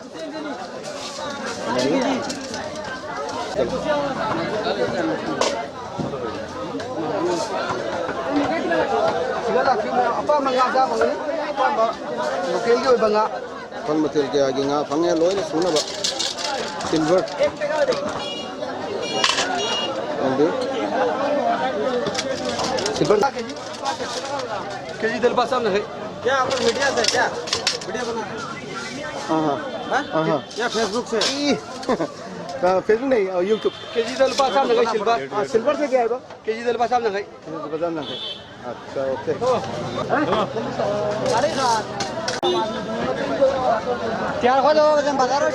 Sigala apa mangasa pangani? Apa ba? Lokal gi banga. Pang material ke agi nga pang ya loy ni suna ba. Silver. Ande. Silver. KG दिल पास सामने है क्या आपका media से क्या video बना हाँ या फेसबुक से फेसबुक नहीं यूट्यूब केजी दिल पास सामने है सिल्वर सिल्वर से क्या है तो केजी दिल पास सामने है बता ना अच्छा ओके तैयार हो जाओ जब बाजार में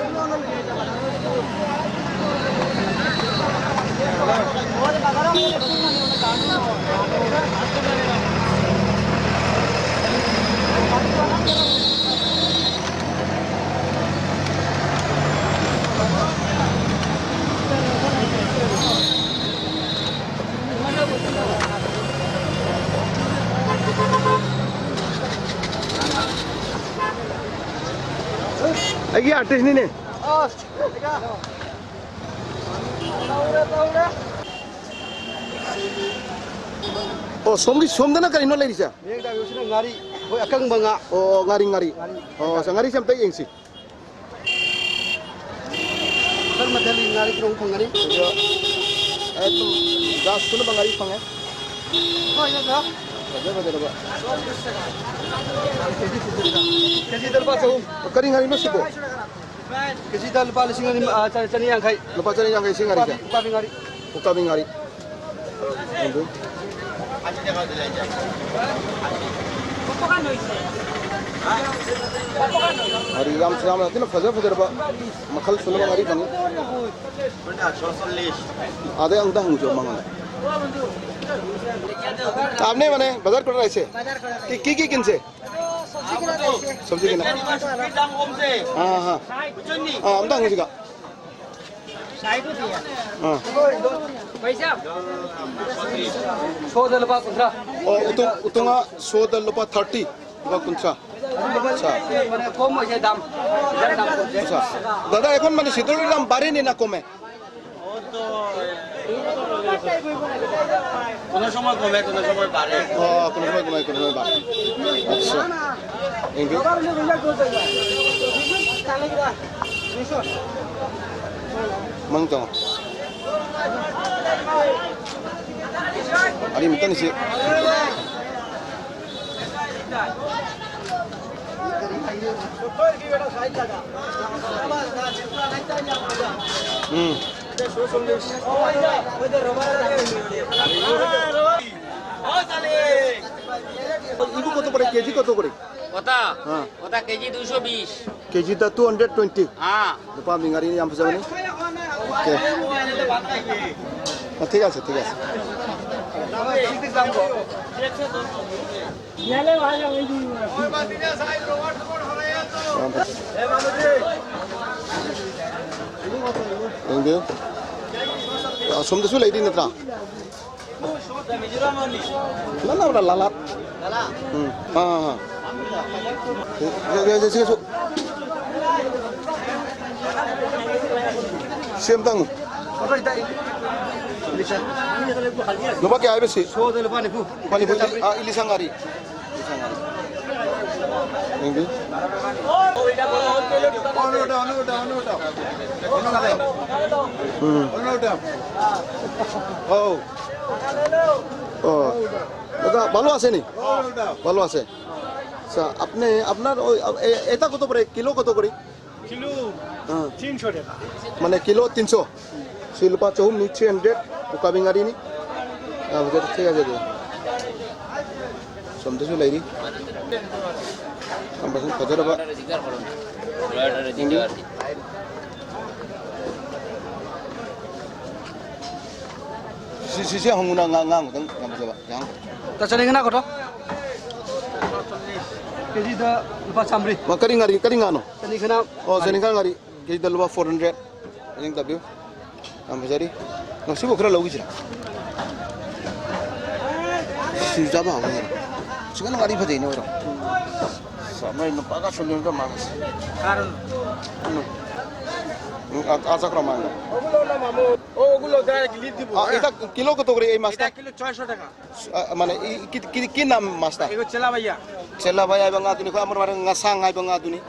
British ni ne. Oh, som dana kari no lagi sah. Yang dah usir ngari, boleh akang bangga. Oh, ngari. Oh, sa ngari sampai yang si. Kan madali ngari terung pangari. Itu gas tu na ngari pang eh. Oh ya dah. Betul ba. Keji dal pa sahum. Kari ngari no sibo. Keji dal pa lising ni cani yang kai. Lepas cari yang kasi ngari sah. Ukabi ngari. Ukabi ngari. Itu. Hari ram nanti na fajar ba. Makal suno ba ngari bang. Ada yang dah hujur mangan. आपने माने बाजार कर रहे थे की किन से सब्जी किन हाँ हाँ हाँ हम दांग मुझे हाँ Sodal pa kuntra. और उतुंगा 100 रुपया 30 रुपया कुंचा अच्छा Mana kom aja dam. Dam. अच्छा दादा এখন মানে শীতলের দাম বাড়েনি না কমে Kono সময় কমে kono সময় বাড়ে। কোনো সময় কমে কোনো সময় বাড়ে আচ্ছা থ্যাংক ইউ 망정 아니 일단 이제 이거 কত করে কেজি কত করে ওটা হ্যাঁ ওটা কেজি 220 কেজিটা 220 হ্যাঁ রূপা মিঙ্গারি নাম বুঝাবেন ওকে ঠিক আছে Thank you. Som desu lady natra. Lala udah lalat. Ah. Ya sih. Siam tang. Lupa kaya ayo sih. Sodal pa ni pu. Pani bu ilisangari. Thank you. Oh. Oh. দাদা ভালো আছে নি ভালো আছে আচ্ছা আপনি আপনার ওই এটা কত করে কিলো কত করে কিলো 300 টাকা মানে কিলো 300 শিল্পা চৌম নি 300 উকাবিঙারি নি ঠিক আছে দে সমদেশু লাইরি আমরা কতটা বা 시시 홍문아 ngang dang ngam sa ba yang Ta cani ngana ko to? Keji da lupa samri. makari ngano Cani ngana. oh seni ngari ke dalwa 400 yang tabi am jari ngasi bokra logi jira si jaba ha ngari sigan ngari phade ni ora samai no paga solun ka mas Karon. aja krama ওগুলো direct lead দিব এটা kilo কত করে এই মাছটা এটা kilo 600 টাকা মানে কি নাম মাছটা এগুলো চেলা ভাইয়া Cela bay ay banga duni ko amor marang ngasang ay banga duni.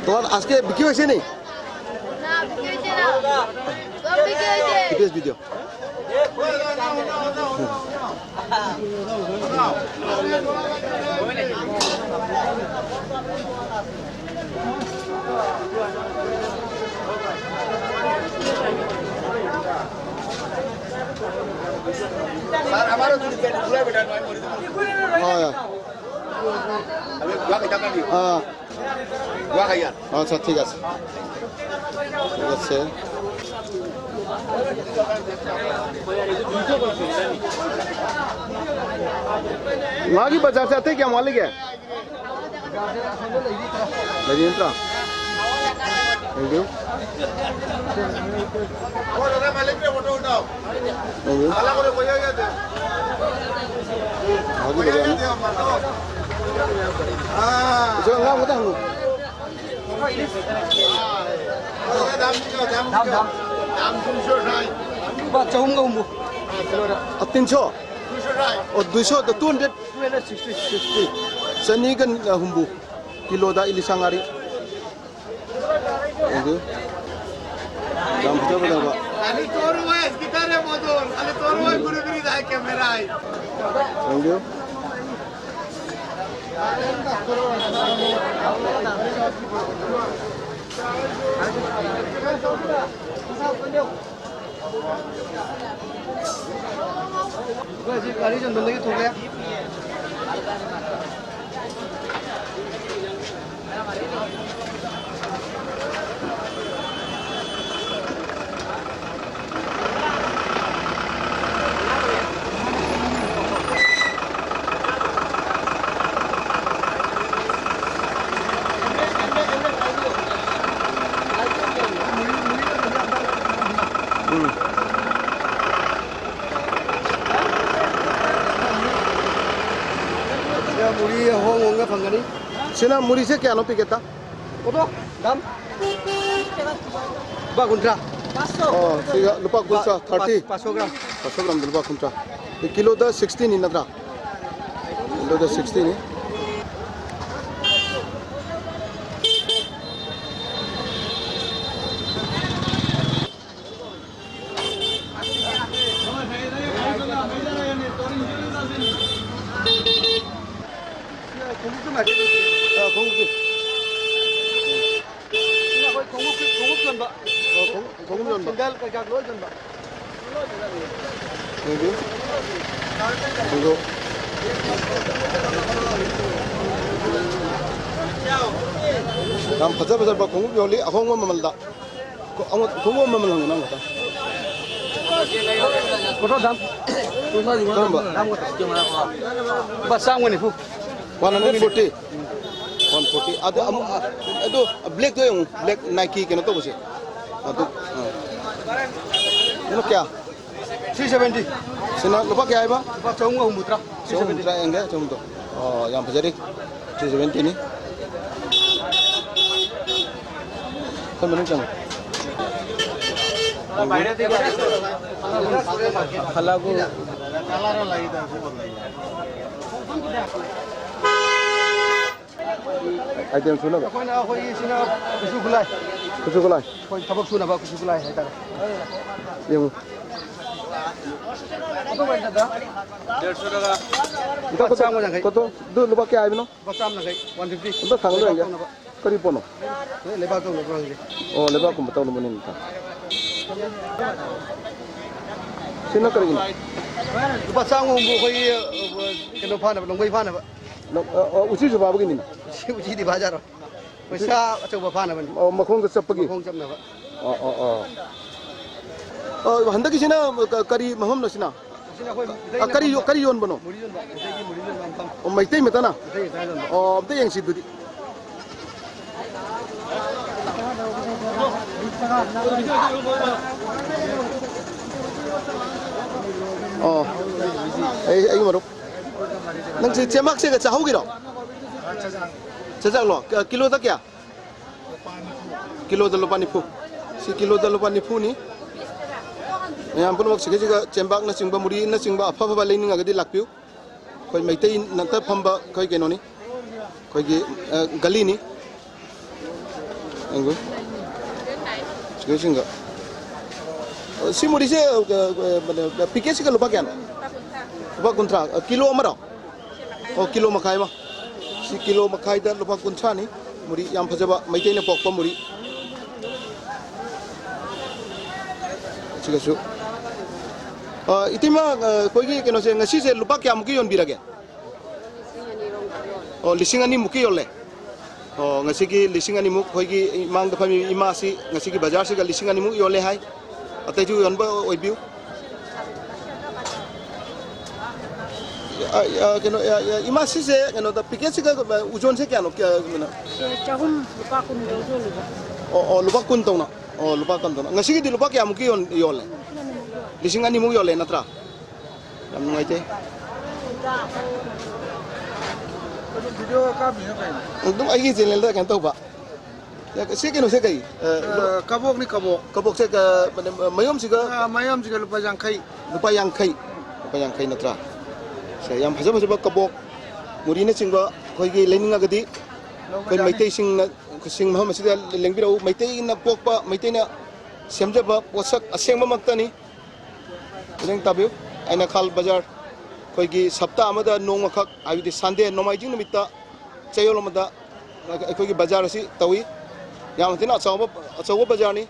তোমার আজকে বিক্রি হয়েছে নি না বিক্রি হয়েছে না কম বিক্রি হয়েছে বিদেশ ভিডিও স্যার আমারও যদি পেট ঘুরে বেটা নয় মরে দেব হ্যাঁ আমি গুয়া খাইতা পারি হ্যাঁ গুয়া খাইয়া আচ্ছা ঠিক আছে ঠিক আছে वहाँ की बाजार से आते क्या मालिक है लगी intra Thank you. Humbu kilo da ilisangari. Itu. Dalam betul betul pak. Ali toru es kita re modal. Ali toru es guru beri dah kamera. Thank you. गाड़ी जो बंदगी ठोक गया मुड़ी होंगे फंगनी Sina muri se kya no piketa? Oto dam Baguntra Oh, siga lupa kunca 30. 500 gram 500 gram lupa kunca. Kilo da 16 ni nadra. Kilo da 16 ni. Ram fajar fajar ba kongu yoli ahong ma mamalda. Ko angot kongu ma malang nang ta. Oto dam dam basang ni fu 140. 140. Ado black to yung black Nike kena to bose. Ado. Ano kya? 370 Sina lupa kya ba? Pak chong mutra So mutra enggak chom to. Oh, yang fajari 370 ni. Kan mana chang? Halagu. Item suna ba? Koi na koi sina kusugulai Kusukulai. koi tabak suna ba kusugulai hai ta Yung Oto ba da 150 টাকা Bacham mo jangai Koto do lupa kya ay no? bacham na gai 150 Ito thang lo enggak? Kari pono. leba ko leba ngi Oh, leba ko bataw naman nito. Sino kari gina? bacham mo bu koi keno phana long bai phana ba Usi sa babagin nila. uji di bazar Pesa coba phana ban Oh, makong sa pagi. kong jam na ba Oh. Oh, handa kisina kari maham na sina. sina koi Kari yon bano. muri jon ba ki muri jon am tam Oh, may tay mata na. dai dai jon Oh, abda yang sidudi. Oh. Ay marok. Nang si cemak se ka chahau giro. Chajak lo. Kilo ta kya? Kilo da lupa nipu. Si kilo da lupa nipu ni. Yang pun waktu sekarang cembak na singba muri na singba apa lain ni agak di lakpiu. Kau maitai nanti pamba kau keno ni. Kau gali ni. Anggo. Sekarang singa. Si muri se pikir sih kalau pakai lupa kontra kilo amara. Oh kilo makai mah. Si kilo makai dah lupa kontra ni. Muri yang pasal maitai ni pok muri. Sekarang Itima koi keno se ngasi se lupa kya muki yon birage. Oh lisingani muki yolle. Oh ngasi ki lisingani muk koi ki mang dapat ima si ngasi ki bazar se ka lisingani muk yolle hai. Atau ju yon ba oibiu. Keno ima si se keno da pikir se ka ujon se kya no kya mana. Cahum lupa kun dojo lupa. lupa kun tong na lupa kun tong na ngasi di lupa kya muki yole lising ani mu yole natra yam ngai te video ka bi ha kai dum ai gi channel da kan to ba ya se ke no se kai kabok ni kabok kabok se ka mayom si ka mayam siga lupa yang kai natra se yam phaja phaja kabok muri na chingba khoi gi leninga gadi khoi maitai sing na sing ma masida lengbi ro maitai na pokpa maitai na semja ba posak aseng ma maktani reng tabiu aina khal bazar khoi gi sapta amada nong khak aidi sande nomai jing nimitta chayol amada khoi gi bazar asi tawi yam tina achawa bazar ni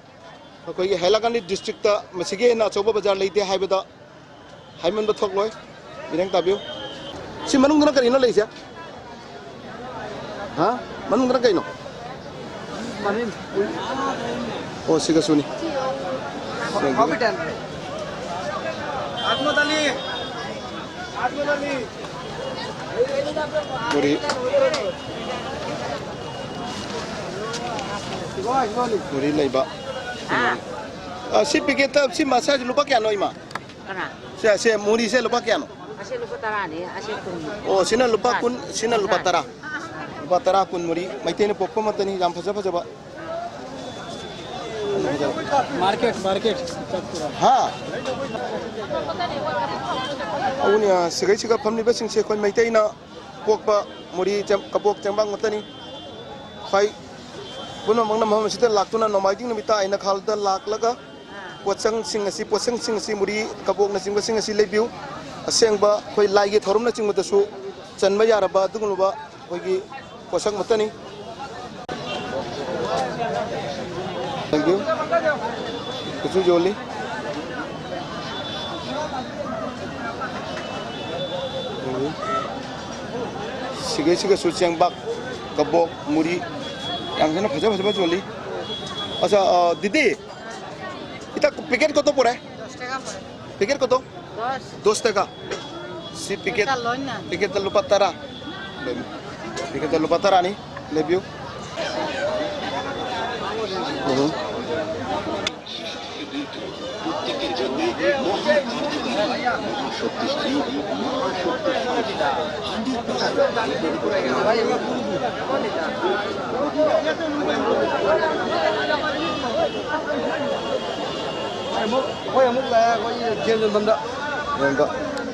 khoi gi hailakandi district ta masige na achawa bazar leite haibada haiman ba thok loi reng tabiu si manung na kari no leisa ha manung na kai no manin oh siga suni habitan atmadali muri laiba si piketa si massage lupa kya no ima Kana? se muri se lupa kya no Asal lupa tarani, asal kun. oh sina lupa kun sina lupa tara kun muri maitene pokko matani jam phaja ba market ha aunia sigai siga phamni ba singse khoi maitai na pokpa muri jam kapok changbang matani khai buno mangna maham sita laktuna nomaiting namita aina khalda laklaga pochang sing asi muri kapok na singba sing asi lebiu asengba khoi laigi thorum na chingma tasu chanma yaraba duguluba khoi gi posak matani thank you kuchu joli sigai suciang bak kabok muri yang sana phaja joli acha didi kita piket koto pore 10 টাকা পড়ে। piket koto 10 2 taka si piket Kita loan na. piket lupa tara piket lupa tara ni lebiu koi amuk la koi jen dam da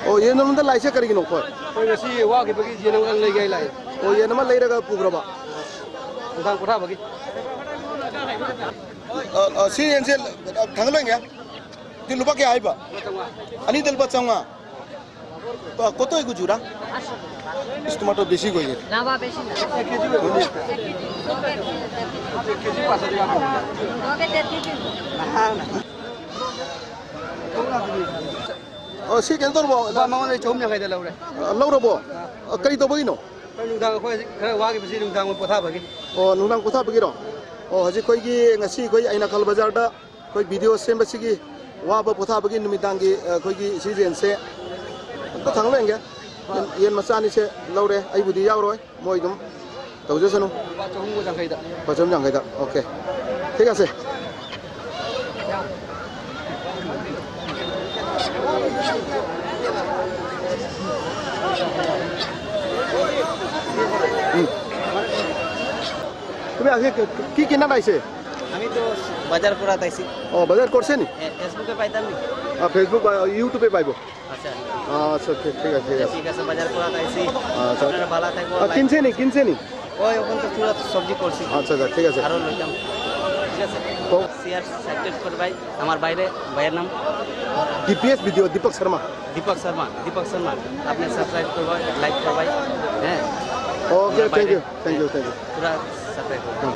oh ye namda laisa kari no ko koi ngasi wa ki bagi jen ang lei gai lai oh ye nama leira pugraba udang kotha bagi si ensel thanglang ya di lupa kya aiba ani dalba changa to koto igu jura tomato beshi goye Naba beshi na. kg be kg pasa diga ko Oke, teti. oh si kentor bo ba ma ngai chom yang gai da laure lauro bo kari to boino koi nung dang koi khara wa ki bisi nung dang potha bagi oh nunang kotha bigiro oh haji koi gi ngasi koi aina khal bazar da koi video sem basi gi wa ba potha bagi numidang gi koi gi si jen se to thanglang ya yen masani se laure ai budi yaw roi moi dum tawje sanu ba chom go jang gai da pacham jang gaida okay ঠিক আছে তুমি আগে কি কিনা পাইছে আমি তো বাজার করা তাইছি ও বাজার করছে নি ফেসবুকে পাইতাম নি ফেসবুক বা ইউটিউবে পাইবো আচ্ছা আচ্ছা ঠিক আছে ঠিক আছে বাজার করা তাইছি আচ্ছা আপনারা ভালো থাকবো কিনছে নি ওই ওখান তো পুরো সবজি করছি আচ্ছা ঠিক আছে আরো লইতাম ঠিক আছে তো শেয়ার সাবস্ক্রাইব করে ভাই আমার ভাইয়ের নাম ডিপিএস ভিডিও দীপক শর্মা দীপক শর্মা আপনি সাবস্ক্রাইব করবেন লাইক করবেন হ্যাঁ ওকে থ্যাংক ইউ পুরা সাবস্ক্রাইব করবেন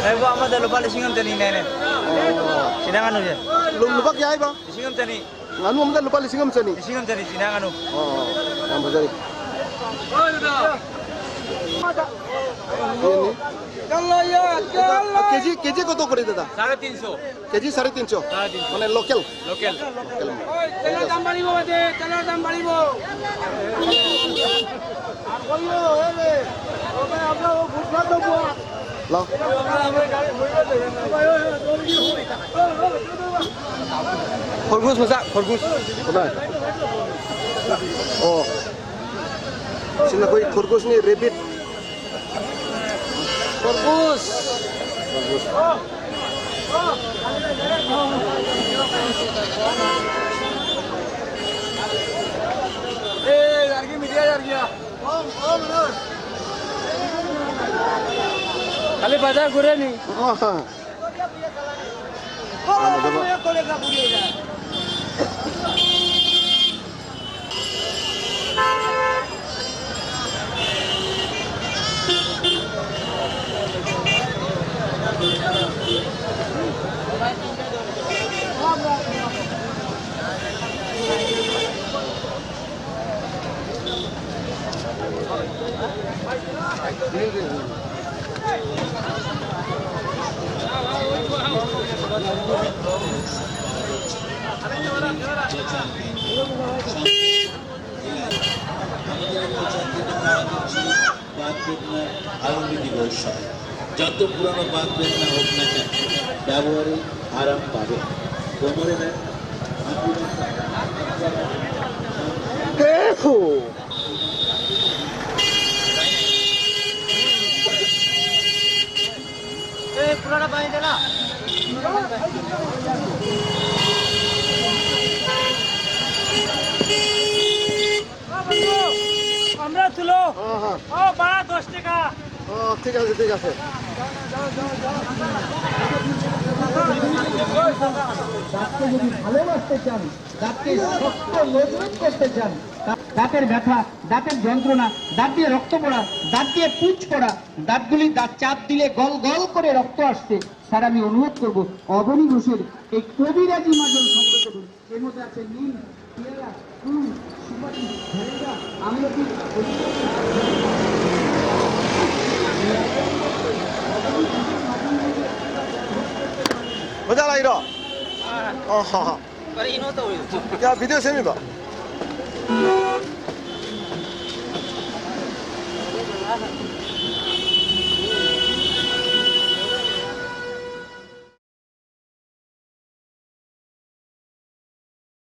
Ibu ama dah lupa lisingam tadi nenek. Sinangan aja. Lupa kaya ba? Lisingam tadi. Nganu am da lupa lisingam sani. Lisingam tadi sinangan tu. Yang betul. Ini. চলো ইয়া চলো KG KG কত করে দাদা? 350. KG 350 মানে local Lokal. তেলের দাম বাড়িব বাদে তেলের দাম বাড়িব আর কইও এরে ওবে আমরা ও ফুটপাত দেব লাও খরগোশ মজা খরগোশ কোথায় ও sini koi khurgus ni rabbit খরগোশ এই আরকি মিডিয়া আরকি খালি বাজার ঘুরে নি যত পুরানো বাদ বেদনা হোক না কেন ব্যবহারে আরাম পাবে কোমরে পুরানা পানি দে না আমরা তুলো ও বা 10 টাকা ও ঠিক আছে ঠিক আছে দাঁতকে যদি ভালোবাসতে চান, দাঁতকে শক্ত মজবুত করতে চান, দাঁতের ব্যথা, দাঁতের যন্ত্রণা, দাঁত দিয়ে রক্ত পড়া, দাঁত দিয়ে পুঁজ পড়া, দাঁতগুলি দাঁত চাপ দিলে গল গল করে রক্ত আসছে, স্যার আমি অনুরোধ করব অবনী ঘোষের এই কবিরাজি মাজল সংগ্রহ করুন। এর মধ্যে আছে নিম, পেয়ারা, কুল, সুপারি, ভেড়া, আমলকি। मजा लाई रहा हाँ Pari ino to. क्या वीडियो सेमी बा Ah.